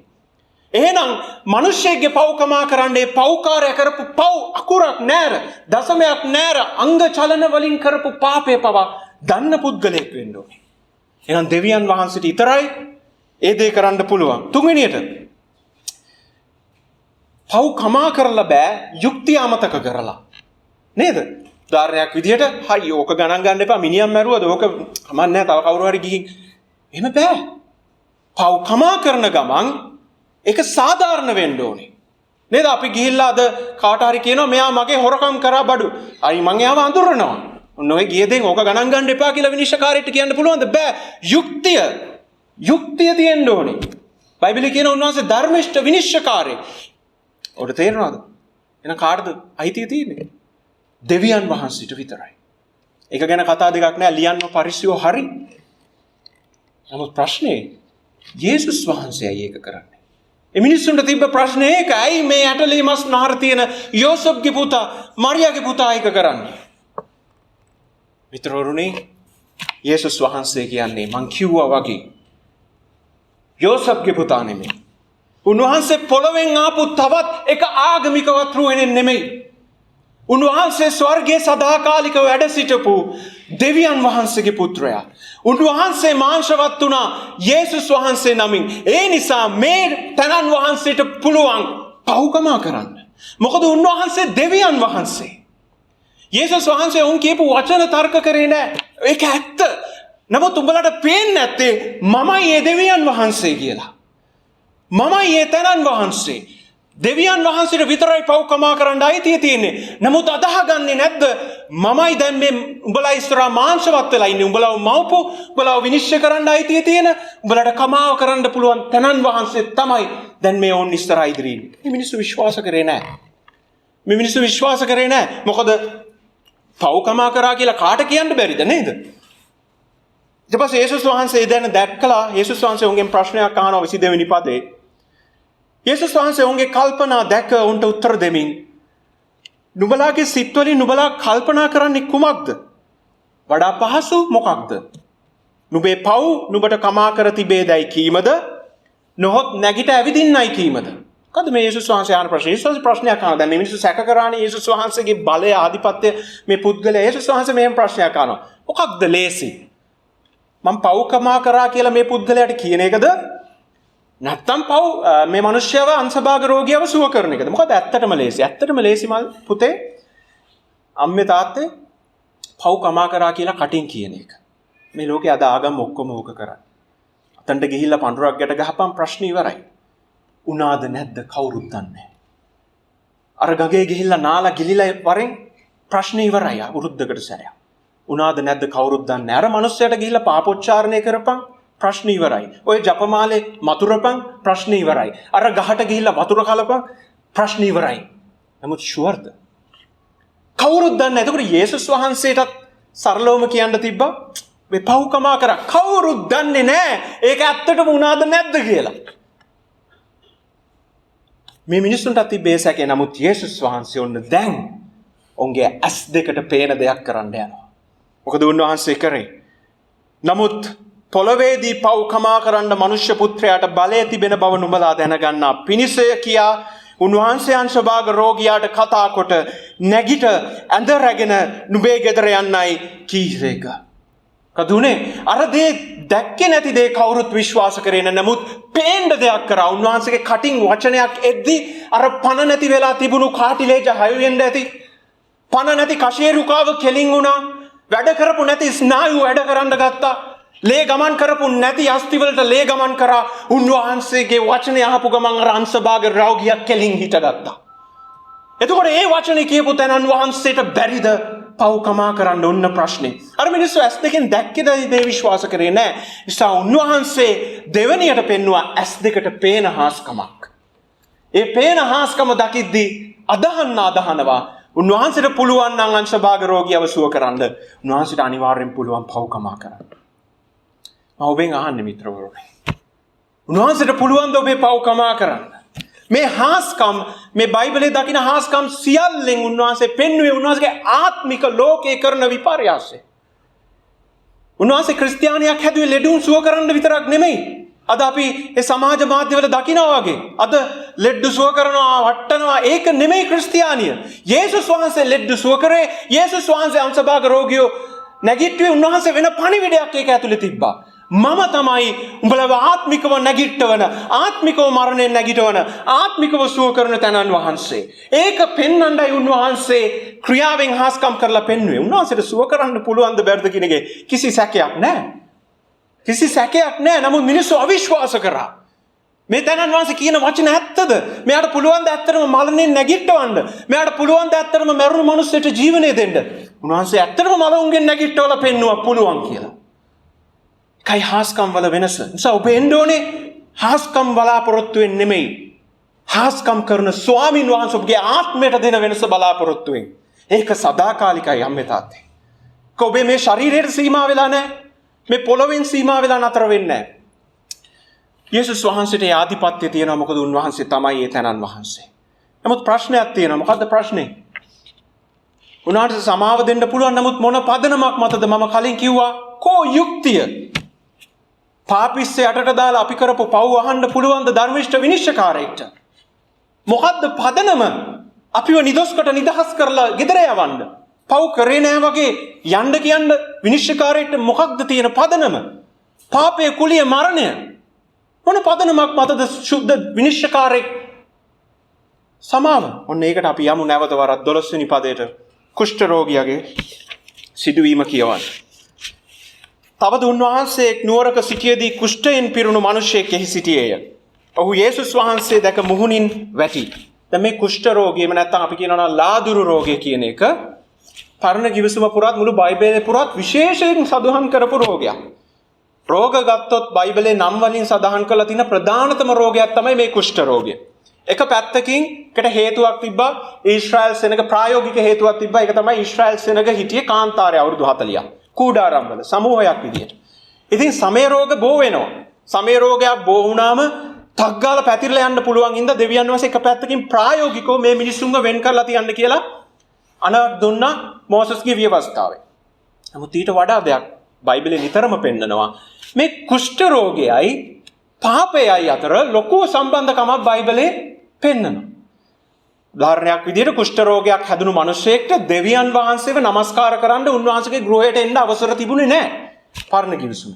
එහෙනම් මිනිස්සෙක්ගේ පව් කමා කරන්නේ පව්කාරය කරපු පව් අකුරක් නෑර දශමයක් නෑර අංග චලන වලින් කරපු පාපේ පවා දන්න පුද්ගලයෙක් වෙන්න ඕනේ. එහෙනම් දෙවියන් වහන්සේට විතරයි ඒ දේ කරන්න පුළුවන්. තුන්වෙනියට පව් කමා කරලා බෑ යුක්තිය අමතක කරලා. නේද? උදාහරණයක් විදිහට හරි ඕක ගණන් ගන්න එපා මිනිහන් මැරුවද ඕක කමක් නෑ තව කවුරු හරි ගිහින් එහෙම බෑ. පව් කමා කරන ගමන් ඒක සාධාරණ වෙන්න ඕනේ. නේද? අපි ගිහිල්ලා අද කාට හරි කියනවා මෙයා මගේ හොරකම් කරා බඩු. අයි මං එයාව අඳුරනවා. ඔන්න ඔය ගිය දෙන් ඕක ගණන් ගන්න එපා කියලා විනිශ්චයකාරයෙක්ට කියන්න පුළුවන්ද? බෑ. යුක්තිය තියෙන්න ඕනේ. බයිබලයේ කියන උන්වහන්සේ ධර්මිෂ්ඨ විනිශ්චයකාරයෙක්. ඔබට තේරෙනවද? එහෙනම් කාටද අයිතිය තියෙන්නේ? දෙවියන් වහන්සේට විතරයි. ඒක ගැන කතා දෙකක් නෑ ලියන්න පරිස්සයෝ හරි. නමුත් ප්‍රශ්නේ යේසුස් වහන්සේයි ඒක කරන්නේ. ඒ මිනිස්සුන්ට තිබ්බ ප්‍රශ්නේ ඒක. ඇයි මේ ඇටලේ මස් නහර තියෙන යෝසෙෆ්ගේ පුතා මරියාගේ පුතා ඒක කරන්නේ? මිත්‍රවරුනි යේසුස් වහන්සේ කියන්නේ මං කිව්වා වගේ යෝසෙෆ්ගේ පුතා නෙමෙයි. උන්වහන්සේ පොළොවෙන් ආපු තවත් එක ආගමික වතුරුවෙන් නෙමෙයි. උන්වහන්සේ ස්වර්ගයේ සදාකාලිකව වැඩ සිටපු දෙවියන් වහන්සේගේ පුත්‍රයා. උන්වහන්සේ මාංශවත් වුණා යේසුස් වහන්සේ නමින්. ඒ නිසා මේ තනන් වහන්සේට පුළුවන් පව්කමා කරන්න. මොකද උන්වහන්සේ දෙවියන් වහන්සේ. යේසුස් වහන්සේ උන් කියපු වචන තර්ක කරේ නෑ. ඒක ඇත්ත. නමුත් උඹලට පේන්නේ නැත්තේ මමයි ඒ දෙවියන් වහන්සේ කියලා. මමයි ඒ තනන් වහන්සේ. දෙවියන් වහන්සේට විතරයි පව්කමා කරන්න අයිතිය තියෙන්නේ. නමුත් අදහගන්නේ නැද්ද මමයි දැන් මේ උඹලා ඉස්සරහා මාංශවත් වෙලා ඉන්නේ. උඹලා මවපු උඹලා විනිශ්චය කරන්න අයිතිය තියෙන උඹලට කමාව කරන්න පුළුවන් තනන් වහන්සේ තමයි දැන් මේ ඕන් ඉස්සරහා ඉදිරියේ. මේ මිනිස්සු විශ්වාස කරේ නැහැ. මේ මිනිස්සු විශ්වාස කරේ නැහැ. මොකද පව්කමා කරා කියලා කාට කියන්න බැරිද නේද? ඊට පස්සේ යේසුස් වහන්සේ දැන් දැක්කලා යේසුස් වහන්සේ උන්ගෙන් ප්‍රශ්නයක් අහනවා 22 වෙනි පදේ. යේසුස් වහන්සේ උන්ගේ කල්පනා දැක උන්ට උත්තර දෙමින් නුඹලාගේ සිත්වලින් නුඹලා කල්පනා කරන්නේ කුමක්ද? වඩා පහසු මොකක්ද? නුඹේ පව් නුඹට කමා කර තිබේදයි කීමද? නොහොත් නැගිට ඇවිදින්නයි කීමද? මොකද මේ යේසුස් වහන්සේ ආන ප්‍රශ්නේ. යේසුස් ප්‍රශ්නයක් අහනවා. දැන් මේ මිනිස්සු සැක කරානේ යේසුස් වහන්සේගේ බලය ආධිපත්‍ය මේ පුද්ගලයා. යේසුස් වහන්සේ මෙහෙම ප්‍රශ්නයක් අහනවා. මොකක්ද ලේසි? මම පව් කමා කරා කියලා මේ පුද්ගලයාට කියන එකද? නැත්තම් පව් මේ මිනිස්යව අංශභාග රෝගියව සුව කරන එකද? මොකද ඇත්තටම ලේසි. ඇත්තටම ලේසි මල් පුතේ අම්මේ තාත්තේ පව් කමා කරා කියලා කටින් කියන එක. මේ ලෝකේ අද ආගම් ඔක්කොම ඕක කරන්නේ. අතන්ට ගිහිල්ලා පඳුරක් ගැට ගහපන් ප්‍රශ්න ඉවරයි. උනාද නැද්ද කවුරුත් දන්නේ නැහැ. අර ගගේ ගිහිල්ලා නාලා ගිලිලා වරෙන් ප්‍රශ්න ඉවරයි. වෘද්ධකට සැරයක්. උනාද නැද්ද කවුරුත් දන්නේ නැහැ. අර මිනිස්සයාට ගිහිල්ලා පාපොච්චාරණය කරපන් ප්‍රශ්න ඉවරයි. ඔය ජපමාලේ මතුරපන් ප්‍රශ්න ඉවරයි. අර ගහට ගිහිල්ලා වතුර කලපන් ප්‍රශ්න ඉවරයි. නමුත් ෂුවර්ද? කවුරුත් දන්නේ නැහැ. එතකොට යේසුස් වහන්සේටත් සරලවම කියන්න තිබ්බා මේ පව් කමා කරා. කවුරුත් දන්නේ නැහැ ඒක ඇත්තටම උනාද නැද්ද කියලා. මේ මිනිස්සුන්ට තිබ්බේ සැකේ. නමුත් යේසුස් වහන්සේ ඔන්න දැන් ඔවුන්ගේ ඇස් දෙකට පේන දෙයක් කරන්න යනවා. මොකද උන්වහන්සේ කරේ? නමුත් පොළවේදී පව් කමා කරන්න මනුෂ්‍ය පුත්‍රයාට බලය තිබෙන බව නුඹලා දැනගන්නා පිණිසය කියා උන්වහන්සේ අංශභාග රෝගියාට කතා කොට නැගිට ඇඳ රැගෙන නුඹේ ගෙදර යන්නයි කීසේක. කදුනේ අර දේ දැක්කේ නැති දේ කවුරුත් විශ්වාස කරේ නැහැ. නමුත් පේන්න දෙයක් කරා. උන්වහන්සේගේ කටින් වචනයක් එද්දි අර පණ නැති වෙලා තිබුණු කාටිලේජ හය වෙන්න ඇති. පණ නැති කෂේරුකාව කෙලින් වුණා. වැඩ කරපු නැති ස්නායු වැඩ කරන්න ගත්තා. ලේ ගමන් කරපු නැති අස්තිවලට ලේ ගමන් කරා. උන්වහන්සේගේ වචනේ අහපු ගමන් අර අංශභාග රෝගියා කෙලින් හිටගත්තා. එතකොට ඒ වචනේ කියපු තැන උන්වහන්සේට බැරිද පව් කමා කරන්න? ඔන්න ප්‍රශ්නේ. අර මිනිස්සු ඇස් දෙකෙන් දැක්කේද දේ විශ්වාස කරේ නැහැ. නිසා උන්වහන්සේ දෙවණියට පෙන්නවා ඇස් දෙකට පේන හාස්කමක්. ඒ පේන හාස්කම දකිද්දී අදහනවා උන්වහන්සේට පුළුවන් නම් අංශභාග රෝගියව සුව කරන්න. උන්වහන්සේට අනිවාර්යෙන් පුළුවන් පව් කමා කරන්න. මම ඔබෙන් අහන්නේ මිත්‍රවරුනි. උන්වහන්සේට පුළුවන් ද ඔබේ පව් කමා කරන්න? මේ හාස්කම් මේ බයිබලයේ දකින හාස්කම් සියල්ලෙන් උන්වහන්සේ පෙන්වුවේ උන්වහන්සේගේ ආත්මික ලෝකේ කරන විපර්යාසය. උන්වහන්සේ ක්‍රිස්තියානියක් හැදුවේ ලෙඩුන් සුව කරන්න විතරක් නෙමෙයි. අද අපි ඒ සමාජ මාධ්‍යවල දකිනවා වගේ අද ලෙඩ්ඩු සුව කරනවා වට්ටනවා ඒක නෙමෙයි ක්‍රිස්තියානිය. යේසුස් වහන්සේ ලෙඩ්ඩු සුව කරේ. යේසුස් වහන්සේ අංශභාග රෝගියෝ නැගිට්ටුවේ. උන්වහන්සේ වෙන පණිවිඩයක් ඒක ඇතුලේ තිබ්බා. මම තමයි උඹලව ආත්මිකව නැගිට්ටවන ආත්මිකව මරණයෙන් නැගිටවන ආත්මිකව සුව කරන තැනන් වහන්සේ. ඒක පෙන්වන්නයි උන්වහන්සේ ක්‍රියාවෙන් හාස්කම් කරලා පෙන්වුවේ. උන්වහන්සේට සුව කරන්න පුළුවන් ද බැරිද කියන එකේ කිසි සැකයක් නැහැ. කිසි සැකයක් නැහැ. නමුත් මිනිස්සු අවිශ්වාස කරා. මේ තැනන් වහන්සේ කියන වචන ඇත්තද? මෙයාට පුළුවන් ද ඇත්තටම මරණයෙන් නැගිටවන්න? මෙයාට පුළුවන් ද ඇත්තටම මරුණු මිනිස්සුන්ට ජීවනය දෙන්න? උන්වහන්සේ ඇත්තටම මලුන්ගෙන් නැගිටවලා පෙන්නුවා පුළුවන් කියලා. කයි හාස්කම් වල වෙනස. නිසා ඔබ එන්න ඕනේ හාස්කම් බලාපොරොත්තුවෙන් නෙමෙයි. හාස්කම් කරන ස්වාමීන් වහන්සේ ඔබගේ ආත්මයට දෙන වෙනස බලාපොරොත්තුවෙන්. ඒක සදාකාලිකයි අම්මේ තාත්තේ. ඔබේ මේ ශරීරයට සීමා වෙලා නැහැ. මේ පොළොවෙන් සීමා වෙලා නතර වෙන්නේ නැහැ. යේසුස් වහන්සේට ආධිපත්‍ය තියෙනවා. මොකද උන්වහන්සේ තමයි ඒ තැනන් වහන්සේ. නමුත් ප්‍රශ්නයක් තියෙනවා. මොකද්ද ප්‍රශ්නේ? උන්වහන්සේ සමාව දෙන්න පුළුවන්. නමුත් මොන පදනමක් මතද? මම කලින් කිව්වා කෝ යුක්තිය. පාපිස්සේ යටට දාලා අපි කරපු පව් අහන්න පුළුවන්ද ධර්මිෂ්ඨ විනිශ්චයකාරයෙක්ට? මොකද්ද පදනම? අපිව නිදොස්කට නිදහස් කරලා ගෙදර යවන්න. පව් කරේ නැහැ වගේ යන්න කියන්න විනිශ්චයකාරයෙක්ට මොකක්ද තියෙන පදනම? පාපයේ කුලිය මරණය. මොන පදනමක් මතද සුද්ධ විනිශ්චයකාරයෙක් සමාව? ඔන්න ඒකට අපි යමු නැවත වරක් 12 වෙනි පදයට. කුෂ්ඨ රෝගියාගේ සිදුවීම කියවන්න. තවද උන්වහන්සේ නුවරක සිටියේදී කුෂ්ඨයෙන් පිරුණු මිනිසෙක් එහි සිටියේය. ඔහු යේසුස් වහන්සේ දැක මුහුණින් වැටි. දැන් මේ කුෂ්ඨ රෝගියම නැත්නම් අපි කියනවා නම් ලාදුරු රෝගය කියන එක පරණ කිවිසුම පුරාත් මුළු බයිබලයේ පුරාත් විශේෂයෙන් සඳහන් කරපු රෝගයක්. රෝග ගත්තොත් බයිබලයේ නම් වලින් සඳහන් කරලා තියෙන ප්‍රධානතම රෝගයක් තමයි මේ කුෂ්ඨ රෝගය. එක පැත්තකින් කට හේතුවක් තිබ්බා ඊශ්‍රායල් සෙනග ප්‍රායෝගික හේතුවක් තිබ්බා. ඒක තමයි ඊශ්‍රායල් සෙනග හිටියේ කාන්තාරය අවුරුදු 40ක්. කූඩාරම් වල සමූහයක් විදියට. ඉතින් සමය රෝග බෝ වෙනවා. සමය රෝගයක් බෝ වුණාම තග්ගාල පැතිරලා යන්න පුළුවන් ඉඳ දෙවියන් වහන්සේ එක පැත්තකින් ප්‍රායෝගිකව මේ මිනිස්සුන්ව වෙන් කරලා තියන්න කියලා අනක් දුන්නා මෝසස්ගේ ව්‍යවස්ථාවේ. නමුත් ඊට වඩා දෙයක් බයිබලේ නිතරම පෙන්නනවා. මේ කුෂ්ඨ රෝගයයි පාපයයි අතර ලොකු සම්බන්ධකමක් බයිබලේ පෙන්නනවා. උදාහරණයක් විදිහට කුෂ්ඨ රෝගයක් හැදුණු මිනිසෙක්ට දෙවියන් වහන්සේව නමස්කාර කරන්න උන්වහන්සේගේ ගෘහයට එන්න අවසර තිබුණේ නැහැ. පරණ කිවිසුම.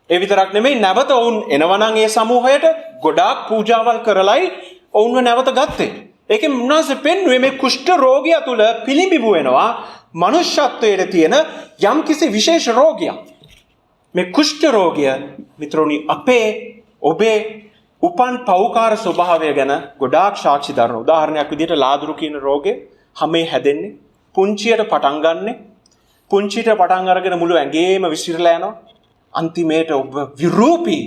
ඒ විතරක් නෙමෙයි නැවත ඔවුන් එනවනම් ඒ සමූහයට ගොඩාක් පූජාවල් කරලයි ඔවුන්ව නැවත ගත්තේ. ඒකෙන් උන්වහන්සේ පෙන්වුවේ මේ කුෂ්ඨ රෝගය තුළ පිළිඹු වෙනවා මනුෂ්‍යත්වයේ තියෙන යම්කිසි විශේෂ රෝගයක්. මේ කුෂ්ඨ රෝගය මිත්‍රෝනි අපේ ඔබේ උපන් පෞකාර ස්වභාවය ගැන ගොඩාක් සාක්ෂි දරන උදාහරණයක් විදිහට ලාදුරු කියන රෝගේ හැමේ හැදෙන්නේ පුංචියට පටන් ගන්නෙ පුංචියට පටන් අරගෙන මුළු ඇඟේම විසිරලා යනවා අන්තිමේට ඔබ විරූපී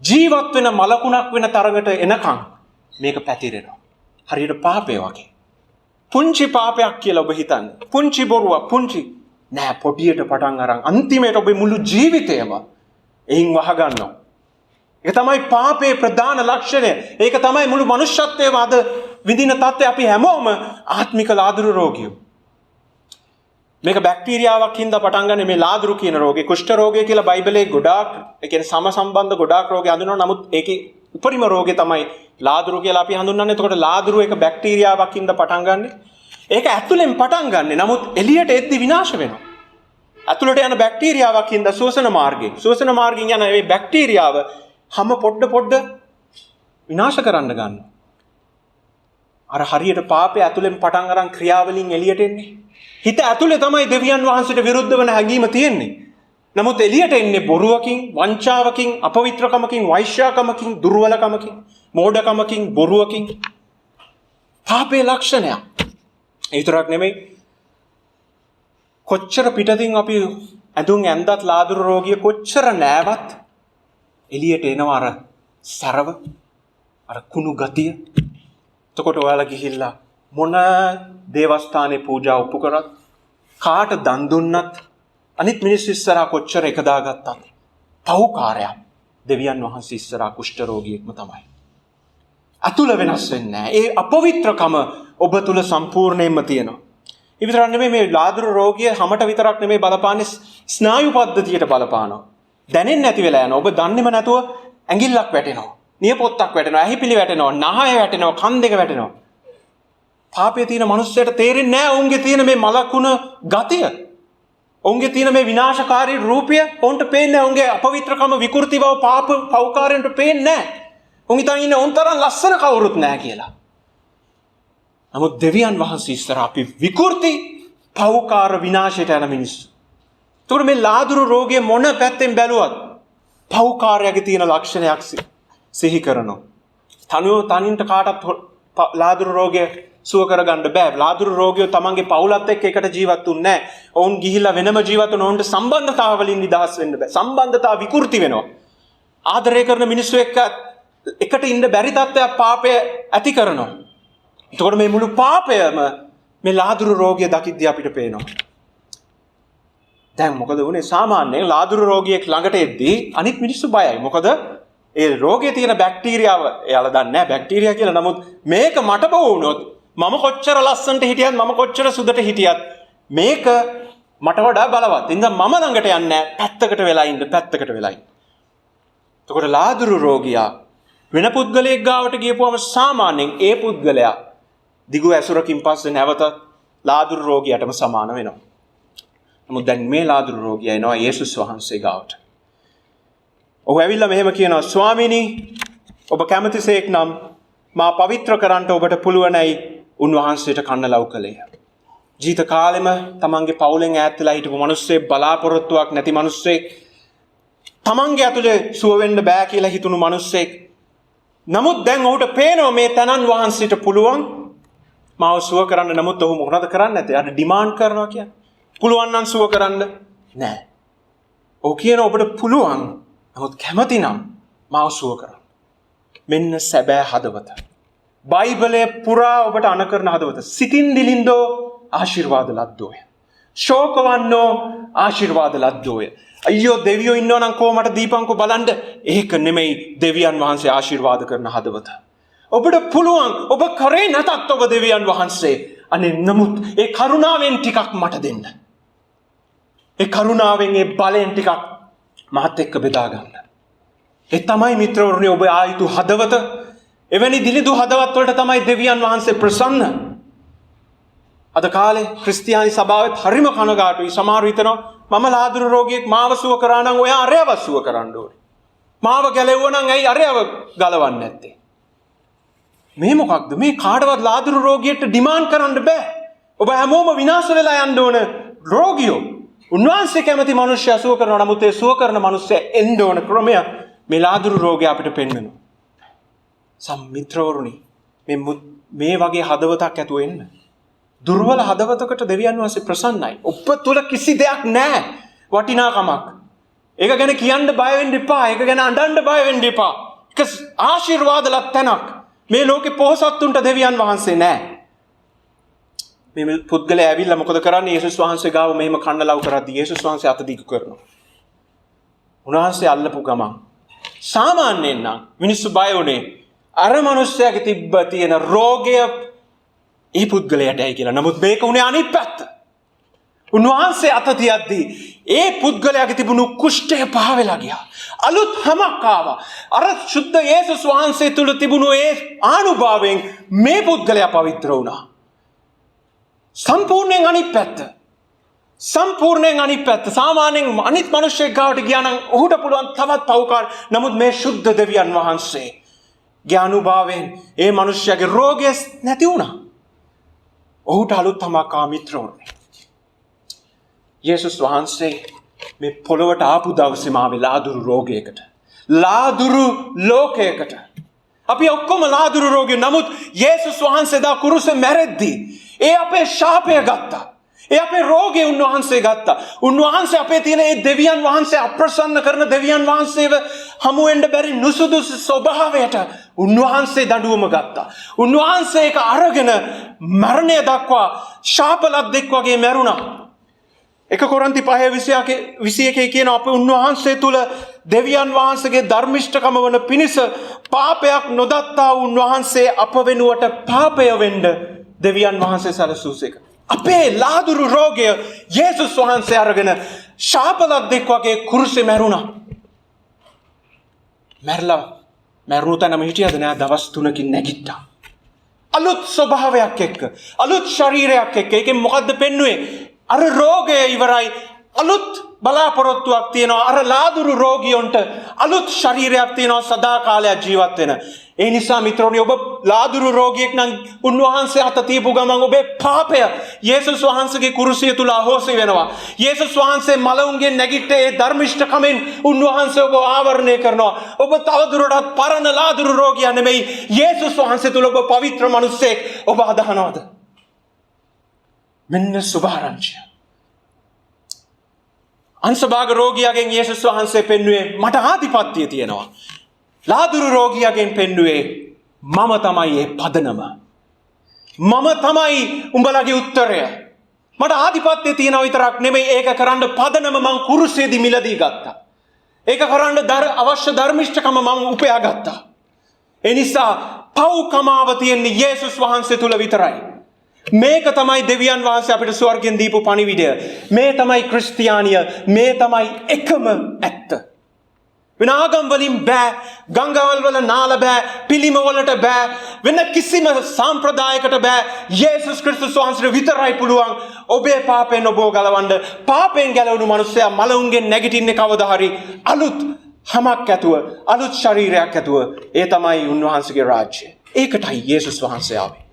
ජීවත් වෙන මලකුණක් වෙන තරඟට එනකන් මේක පැතිරෙනවා හරියට පාපය වගේ පුංචි පාපයක් කියලා ඔබ හිතන්නේ පුංචි බොරුවක් පුංචි නෑ පොඩියට පටන් අරන් අන්තිමේට ඔබේ මුළු ජීවිතයම එයින් වහගන්නවා ඒක තමයි පාපේ ප්‍රධාන ලක්ෂණය. ඒක තමයි මුළු මනුෂ්‍යත්වයේම අද විඳින තත්ත්වය. අපි හැමෝම ආත්මික ලාදුරු රෝගියෝ. මේක බැක්ටීරියාවක් හින්දා පටන් ගන්න මේ ලාදුරු කියන රෝගේ කුෂ්ඨ රෝගය කියලා බයිබලයේ ගොඩාක් ඒ කියන්නේ සමසම්බන්ධ ගොඩාක් රෝග හඳුන්වනවා. නමුත් ඒකේ උපරිම රෝගේ තමයි ලාදුරු කියලා අපි හඳුන්වන්නේ. එතකොට ලාදුරු එක බැක්ටීරියාවක් හින්දා පටන් ගන්න. ඒක ඇතුලෙන් පටන් ගන්න. නමුත් එළියට එද්දි විනාශ වෙනවා. ඇතුලට යන බැක්ටීරියාවක් හින්දා ශ්වසන මාර්ගයෙන් යන මේ බැක්ටීරියාව හැම පොඩ විනාශ කරන්න ගන්නවා. අර හරියට පාපය ඇතුලෙන් පටන් අරන් ක්‍රියාවලින් එළියට එන්නේ. හිත ඇතුලේ තමයි දෙවියන් වහන්සේට විරුද්ධ වෙන හැඟීම තියෙන්නේ. නමුත් එළියට එන්නේ බොරුවකින්, වංචාවකින්, අපවිත්‍රකමකින්, වෛශ්‍යාකමකින්, දුර්වලකමකින්, මෝඩකමකින්, බොරුවකින්. පාපේ ලක්ෂණයක්. ඒ විතරක් නෙමෙයි. කොච්චර පිටතින් අපි ඇඳුම් ඇඳත් ලාදුරු රෝගිය කොච්චර නෑවත් එළියට එනවා අර සරව අර කුණු ගතිය. එතකොට ඔයාලා ගිහිල්ලා මොන දේවස්ථානයේ පූජා උපු කරත් කාට දන් දුන්නත් අනිත් මිනිස්සු ඉස්සරහා කොච්චර එකදාගත්තත් පව්කාරයක් දෙවියන් වහන්සේ ඉස්සරහා කුෂ්ඨ රෝගියෙක්ම තමයි. අතුල වෙනස් වෙන්නේ නැහැ. ඒ අපවිත්‍රකම ඔබ තුල සම්පූර්ණයෙන්ම තියෙනවා. ඒ විතරක් නෙමෙයි මේ ලාදුරු රෝගිය හැමත විතරක් නෙමෙයි බලපාන්නේ ස්නායු පද්ධතියට බලපානවා. දැනෙන්නේ නැති වෙලා යනවා. ඔබ දන්නේම නැතුව ඇඟිල්ලක් වැටෙනවා. නියපොත්තක් වැටෙනවා. ඇහිපිලි වැටෙනවා. නහය වැටෙනවා. කන් දෙක වැටෙනවා. පාපයේ තියෙන මිනිස්සුන්ට තේරෙන්නේ නැහැ ඔවුන්ගේ තියෙන මේ මලකුණ ගතිය. ඔවුන්ගේ තියෙන මේ විනාශකාරී රූපය ඔවුන්ට පේන්නේ නැහැ. ඔවුන්ගේ අපවිත්‍රකම විකෘති බව පාප පෞකාරයන්ට පේන්නේ නැහැ. ඔවුන් හිතන්නේ ඉන්නේ ඔවුන් තරම් ලස්සන කවුරුත් නැහැ කියලා. නමුත් දෙවියන් වහන්සේ ඉස්සර අපි විකෘති පෞකාර විනාශයට යන මිනිස්සු. එතකොට මේ ලාදුරු රෝගය මොන පැත්තෙන් බැලුවත් පෞකාරයගේ තියෙන ලක්ෂණයක් සිහි කරනවා. තනින්ට කාටත් ලාදුරු රෝගය සුව කරගන්න බෑ. ලාදුරු රෝගියෝ තමන්ගේ පවුලත් එක්ක එකට ජීවත් වෙන්නේ නැහැ. ඔවුන් ගිහිල්ලා වෙනම ජීවත් වෙන ඔවුන්ට සම්බන්ධතාව වලින් නිදහස් වෙන්න බෑ. සම්බන්ධතාව විකෘති වෙනවා. ආදරය කරන මිනිස්සු එක්ක එකට ඉන්න බැරි තත්ත්වයක් පාපය ඇති කරනවා. එතකොට මේ මුළු පාපයම මේ ලාදුරු රෝගිය දකිද්දී අපිට පේනවා. දැන් මොකද වුනේ සාමාන්‍යයෙන් ලාදුරු රෝගියෙක් ළඟට එද්දී අනිත් මිනිස්සු බයයි. මොකද ඒ රෝගයේ තියෙන බැක්ටීරියාව එයාලා දන්නේ නැහැ බැක්ටීරියා කියලා. නමුත් මේක මට බෝ වුණොත් මම කොච්චර ලස්සනට හිටියත් මම කොච්චර සුදට හිටියත් මේක මට වඩා බලවත්. ඉතින් මම ළඟට යන්නේ නැහැ. පැත්තකට වෙලා ඉන්න. එතකොට ලාදුරු රෝගියා වෙන පුද්ගලයෙක් ගාවට ගියපුවම සාමාන්‍යයෙන් ඒ පුද්ගලයා දිගු ඇසුරකින් පස්සේ නැවත ලාදුරු රෝගියාටම සමාන වෙනවා. නමුත් දැන් මේ ලාදුරු රෝගියා එනවා යේසුස් වහන්සේ ගාවට. ඔහු ඇවිල්ලා මෙහෙම කියනවා ස්වාමීනි ඔබ කැමතිසේක් නම් මා පවිත්‍ර කරන්නට ඔබට පුළුවනයි උන්වහන්සේට කන්න ලව් කළේ. ජීවිත කාලෙම තමන්ගේ පවුලෙන් ඈත් වෙලා හිටපු මිනිස්සෙක් බලාපොරොත්තුවක් නැති මිනිස්සෙක් තමන්ගේ ඇතුලේ සුව වෙන්න බෑ කියලා හිතුණු මිනිස්සෙක්. නමුත් දැන් ඔහුට පේනවා මේ තනන් වහන්සේට පුළුවන් මාව සුව කරන්න. නමුත් ඔහු මොකද කරන්නේ නැත්තේ? අර ඩිමාන්ඩ් කරනවා කියන්නේ. පුළුවන් නම් සුව කරන්න නෑ. ඔහු කියන ඔබට පුළුවන් නමුත් කැමති නම් මාව සුව කරන්න. මෙන්න සැබෑ හදවත. බයිබලයේ පුරා ඔබට අනකරන හදවත. සිතින් දිලින්දෝ ආශිර්වාද ලද්දෝය. ශෝකවන්නෝ ආශිර්වාද ලද්දෝය. අයියෝ දෙවියෝ ඉන්නවා නම් කොහමද දීපංකෝ බලන්න. ඒක නෙමෙයි දෙවියන් වහන්සේ ආශිර්වාද කරන හදවත. ඔබට පුළුවන් ඔබ කරේ නැතත් ඔබ දෙවියන් වහන්සේ අනේ නමුත් ඒ කරුණාවෙන් ටිකක් මට දෙන්න. ඒ කරුණාවෙන් ඒ බලෙන් ටිකක් මාත් එක්ක බෙදා ගන්න. ඒ තමයි මිත්‍රවරුනි ඔබ ආයුතු හදවත. එවැනි දිලිදු හදවත් වලට තමයි දෙවියන් වහන්සේ ප්‍රසන්න. අද කාලේ ක්‍රිස්තියානි සභාවෙත් හරිම කනගාටුයි. සමහර විටනවා මම ලාදුරු රෝගියෙක් මාව සුව කරා නම් ඔයා අරයව සුව කරන්න ඕනේ. මාව ගැලෙවුවා නම් ඇයි අරයව ගලවන්නේ නැත්තේ? මේ මොකක්ද? මේ කාටවත් ලාදුරු රෝගියෙක්ට ඩිමාන්ඩ් කරන්න බෑ. ඔබ හැමෝම විනාශ වෙලා යන්න ඕන රෝගියෝ. උන්වහන්සේ කැමති මිනිස්සු සුව කරනවා. නමුත් ඒ සුව කරන මිනිස්සයා එන්න ඕන ක්‍රමය මේ ලාදුරු රෝගය අපිට පෙන්වනවා. මිත්‍රවරුනි මේ වගේ හදවතක් ඇතුව එන්න. දුර්වල හදවතකට දෙවියන් වහන්සේ ප්‍රසන්නයි. ඔබ තුල කිසි දෙයක් නැහැ වටිනාකමක්. ඒක ගැන කියන්න බය වෙන්න එපා. ඒක ගැන අඬන්න බය වෙන්න එපා. ඒක ආශිර්වාදලත් තැනක්. මේ ලෝකේ පොහසත්තුන්ට දෙවියන් වහන්සේ නැහැ. මේ පුද්ගලයා ඇවිල්ලා මොකද කරන්නේ? යේසුස් වහන්සේ ගාව මෙහෙම කන්න ලව් කරද්දී යේසුස් වහන්සේ අත දිගු කරනවා. උන්වහන්සේ අල්ලපු ගමන් සාමාන්‍යයෙන් නම් මිනිස්සු බය වුණේ අර මිනිස්සයාගේ තිබ්බ තියෙන රෝගය ඒ පුද්ගලයාටයි කියලා. නමුත් මේක උනේ අනිත් පැත්ත. උන්වහන්සේ අත තියද්දී ඒ පුද්ගලයාගේ තිබුණු කුෂ්ඨය පහ වෙලා ගියා. අලුත් හැමක් ආවා. අර සුද්ධ යේසුස් වහන්සේ තුල තිබුණු ඒ ආනුභාවයෙන් මේ පුද්ගලයා පවිත්‍ර වුණා. සම්පූර්ණයෙන් අනිත් පැත්ත. සම්පූර්ණයෙන් අනිත් පැත්ත. සාමාන්‍යයෙන් අනිත් මිනිස්සෙක් ගාවට ගියා නම් ඔහුට පුළුවන් තවත් පව්කාර. නමුත් මේ සුද්ධ දෙවියන් වහන්සේ ඥානුභාවයෙන් ඒ මිනිස්යාගේ රෝගය නැති වුණා. ඔහුට අලුත් තමක් ආ මිත්‍රවරුනි. යේසුස් වහන්සේ මේ පොළොවට ආපු දවසේ මාවේ ලාදුරු රෝගයකට. ලාදුරු ලෝකයකට. අපි ඔක්කොම ලාදුරු රෝගී. නමුත් යේසුස් වහන්සේ දා කුරුසේ මැරෙද්දී ඒ අපේ ශාපය ගත්තා. ඒ අපේ රෝගේ උන්වහන්සේ ගත්තා. උන්වහන්සේ අපේ තියෙන ඒ දෙවියන් වහන්සේ අප්‍රසන්න කරන දෙවියන් වහන්සේව හමු වෙන්න බැරි නුසුදුසු ස්වභාවයට උන්වහන්සේ දඬුවම ගත්තා. උන්වහන්සේ ඒක අරගෙන මරණය දක්වා ශාපලද්දෙක් වගේ මැරුණා. 1 කොරින්ති 5:21 කියන අපේ උන්වහන්සේ තුල දෙවියන් වහන්සේගේ ධර්මිෂ්ඨකම වන පිණිස පාපයක් නොදත්තා උන්වහන්සේ අප වෙනුවට පාපය වෙන්න දෙවියන් වහන්සේ සැලසූසේක. අපේ ලාදුරු රෝගය යේසුස් වහන්සේ අරගෙන ශාපලද්දෙක් වගේ කුරුසේ මැරුණා. මැරුණු තැනම හිටියද නෑ. දවස් 3කින් නැගිට්ටා. අලුත් ස්වභාවයක් එක්ක, අලුත් ශරීරයක් එක්ක. ඒකෙන් මොකද්ද පෙන්වුවේ? අර රෝගය ඉවරයි. අලුත් බලාපොරොත්තුවක් තියෙනවා. අර ලාදුරු රෝගියොන්ට අලුත් ශරීරයක් තියෙනවා සදාකාලයක් ජීවත් වෙන. ඒ නිසා මිත්‍රෝනි ඔබ ලාදුරු රෝගියෙක් නම් උන්වහන්සේ අත තියපු ගමන් ඔබේ පාපය යේසුස් වහන්සේගේ කුරුසිය තුල අහෝසි වෙනවා. යේසුස් වහන්සේ මලවුන්ගෙන් නැගිට ඒ ධර්මිෂ්ඨකමෙන් උන්වහන්සේ ඔබ ආවරණය කරනවා. ඔබ තවදුරටත් පරණ ලාදුරු රෝගියා නෙමෙයි. යේසුස් වහන්සේ තුල ඔබ පවිත්‍ර මිනිසෙක් ඔබ අදහනවද? මෙන්න සුභාරංචිය. අංශභාග රෝගියාගෙන් යේසුස් වහන්සේ පෙන්වුවේ මට ආධිපත්‍යය තියෙනවා. ලාදුරු රෝගියාගෙන් පෙන්වුවේ මම තමයි ඒ පදනම. මම තමයි උඹලගේ උත්තරය. මට ආධිපත්‍යය තියෙනවා විතරක් නෙමෙයි ඒක කරන්න පදනම මං කුරුසේදී මිලදී ගත්තා. ඒක කරන්න අවශ්‍ය ධර්මිෂ්ඨකම මං උපයා ගත්තා. ඒ නිසා පව්කමාව තියෙන්නේ යේසුස් වහන්සේ තුල විතරයි. මේක තමයි දෙවියන් වහන්සේ අපිට ස්වර්ගයෙන් දීපු පණිවිඩය. මේ තමයි ක්‍රිස්තියානිය. මේ තමයි එකම ඇත්ත. වෙන ආගම් වලින් බෑ, ගංගාවල් වල නාල බෑ, පිළිම වලට බෑ, වෙන කිසිම සම්ප්‍රදායකට බෑ. යේසුස් ක්‍රිස්තුස් වහන්සේට විතරයි පුළුවන් ඔබේ පාපෙන් ඔබව ගලවන්න. පාපෙන් ගැලවුණු මිනිසයා මලවුන්ගෙන් නැගිටින්නේ කවදා හරි අලුත් හැමක් ඇතුව, අලුත් ශරීරයක් ඇතුව. ඒ තමයි උන්වහන්සේගේ රාජ්‍යය. ඒකටයි යේසුස් වහන්සේ ආවේ.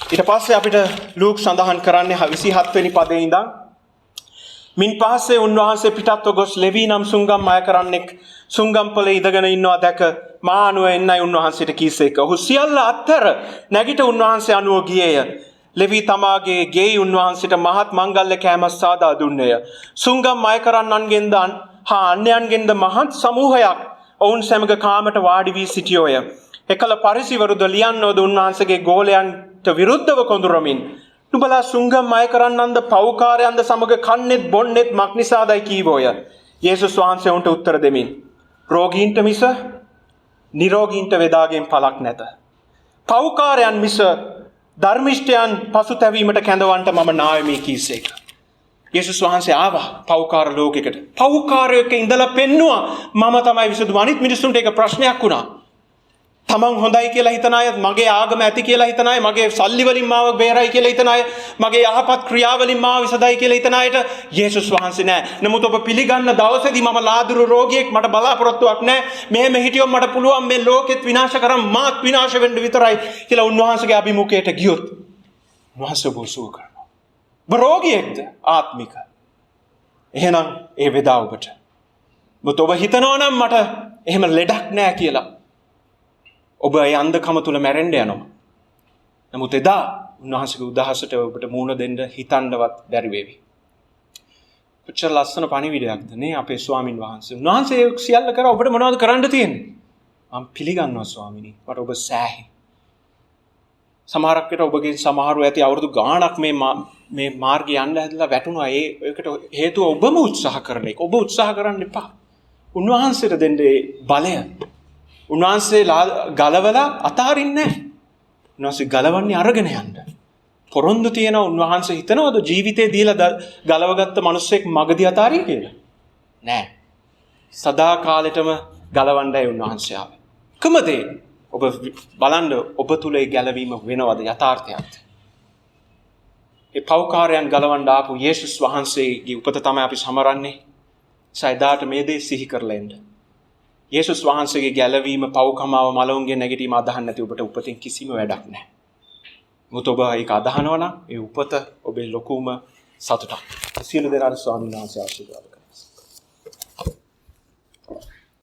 ඊට පස්සේ අපිට ලූක් සඳහන් කරන්නේ 27 වෙනි පදේ ඉඳන් මින් පස්සේ උන්වහන්සේ පිටත්ව ගොස් ලෙවි නම් සුංගම් අය කරන්නෙක් සුංගම්පලේ ඉඳගෙන ඉන්නවා දැක මානුව එන්නයි උන්වහන්සේට කීසේක. ඔහු සියල්ල අත්තර නැගිට උන්වහන්සේ අනුව ගියේය. ලෙවි තමාගේ ගෙයි උන්වහන්සේට මහත් මංගල්‍ය කෑමක් සාදා දුන්නේය. සුංගම් අය කරන්නන්ගෙන්ද හා අන්‍යයන්ගෙන්ද මහත් සමූහයක් ඔවුන් සමග කාමට වාඩි වී සිටියෝය. එකල පරිසිවරුද ලියන්නෝද උන්වහන්සේගේ ගෝලයන්ට විරුද්ධව කොඳුරමින් නුඹලා සුංගම් අය කරන්නන්ද පව්කාරයන්ද සමග කන්නේත් බොන්නේත් මක් නිසාදයි කීවෝය. යේසුස් වහන්සේ උන්ට උත්තර දෙමින් රෝගීන්ට මිස නිරෝගීන්ට වේදාගෙන් පළක් නැත. පව්කාරයන් මිස ධර්මිෂ්ඨයන් පසුතැවීමට කැඳවන්නට මම නායමී කීසේක. යේසුස් වහන්සේ ආවා පව්කාර ලෝකයකට. පව්කාරයක ඉඳලා පෙන්නවා මම තමයි විසඳුම. අනිත් මිනිස්සුන්ට ඒක ප්‍රශ්නයක් වුණා. තමන් හොඳයි කියලා හිතන අය, මගේ ආගම ඇති කියලා හිතන අය, මගේ සල්ලි වලින් මාව බේරයි කියලා හිතන අය, මගේ යහපත් ක්‍රියාවලින් මාව විසඳයි කියලා හිතන අයට යේසුස් වහන්සේ නෑ. නමුත් ඔබ පිළිගන්න දවසේදී මම ලාදුරු රෝගියෙක්, මට බලාපොරොත්තුවක් නෑ. මෙහෙම හිටියොත් මට පුළුවන් මේ ලෝකෙත් විනාශ කරන් මාත් විනාශ වෙන්න විතරයි කියලා උන්වහන්සේගේ අභිමුඛයට ගියොත් උන්වහන්සේ ඔබ සුව කරනවා. ඔබ රෝගියෙක්ද ආත්මික? එහෙනම් ඒ වේදා ඔබට. මොකද ඔබ හිතනවා නම් මට එහෙම ලෙඩක් නෑ කියලා. ඔබ ඒ අන්ධකම තුල මැරෙන්න යනවා. නමුත් එදා උන්වහන්සේගේ උදහසට ඔබට මූණ දෙන්න හිතන්නවත් බැරි වේවි. කොච්චර ලස්සන පණිවිඩයක්ද නේ අපේ ස්වාමින් වහන්සේ. උන්වහන්සේ සියල්ල කරා. ඔබට මොනවද කරන්න තියෙන්නේ? මම පිළිගන්නවා ස්වාමිනී. මට ඔබ සෑහි. සමහරක් විට ඔබගේ සමහරු ඇති අවුරුදු ගාණක් මේ මාර්ගය යන්න හැදලා වැටුණා. ඒකට හේතුව ඔබම උත්සාහ කරන එක. ඔබ උත්සාහ කරන්න එපා. උන්වහන්සේට දෙන්නේ බලය. උන්වහන්සේ ගලවලා අතාරින්නේ නැහැ. උන්වහන්සේ ගලවන්නේ අරගෙන යන්න. පොරොන්දු තියෙන උන්වහන්සේ හිතනවද ජීවිතේ දීලා ගලවගත්ත මිනිස්සෙක් මගදී අතාරිය කියලා? නෑ. සදා කාලෙටම ගලවන්නයි උන්වහන්සේ ආවේ. කමදේ ඔබ බලන්න ඔබ තුල ඒ ගැලවීම වෙනවද යථාර්ථයක්ද? ඒ පෞකාරයන් ගලවන්න ආපු යේසුස් වහන්සේගේ උපත තමයි අපි සමරන්නේ. සයිදාට මේ දේ සිහි කරලා එන්න. යේසුස් වහන්සේගේ ගැලවීම පව්කමාව මලවුන්ගේ නැගිටීම අදහන්න නැති ඔබට උපතින් කිසිම වැඩක් නැහැ. මුත ඔබ ඒක අදහනවා නම් ඒ උපත ඔබේ ලොකුම සතුටක්. සියලු දෙනාට ස්වාමීන් වහන්සේ ආශිර්වාද කරනවා.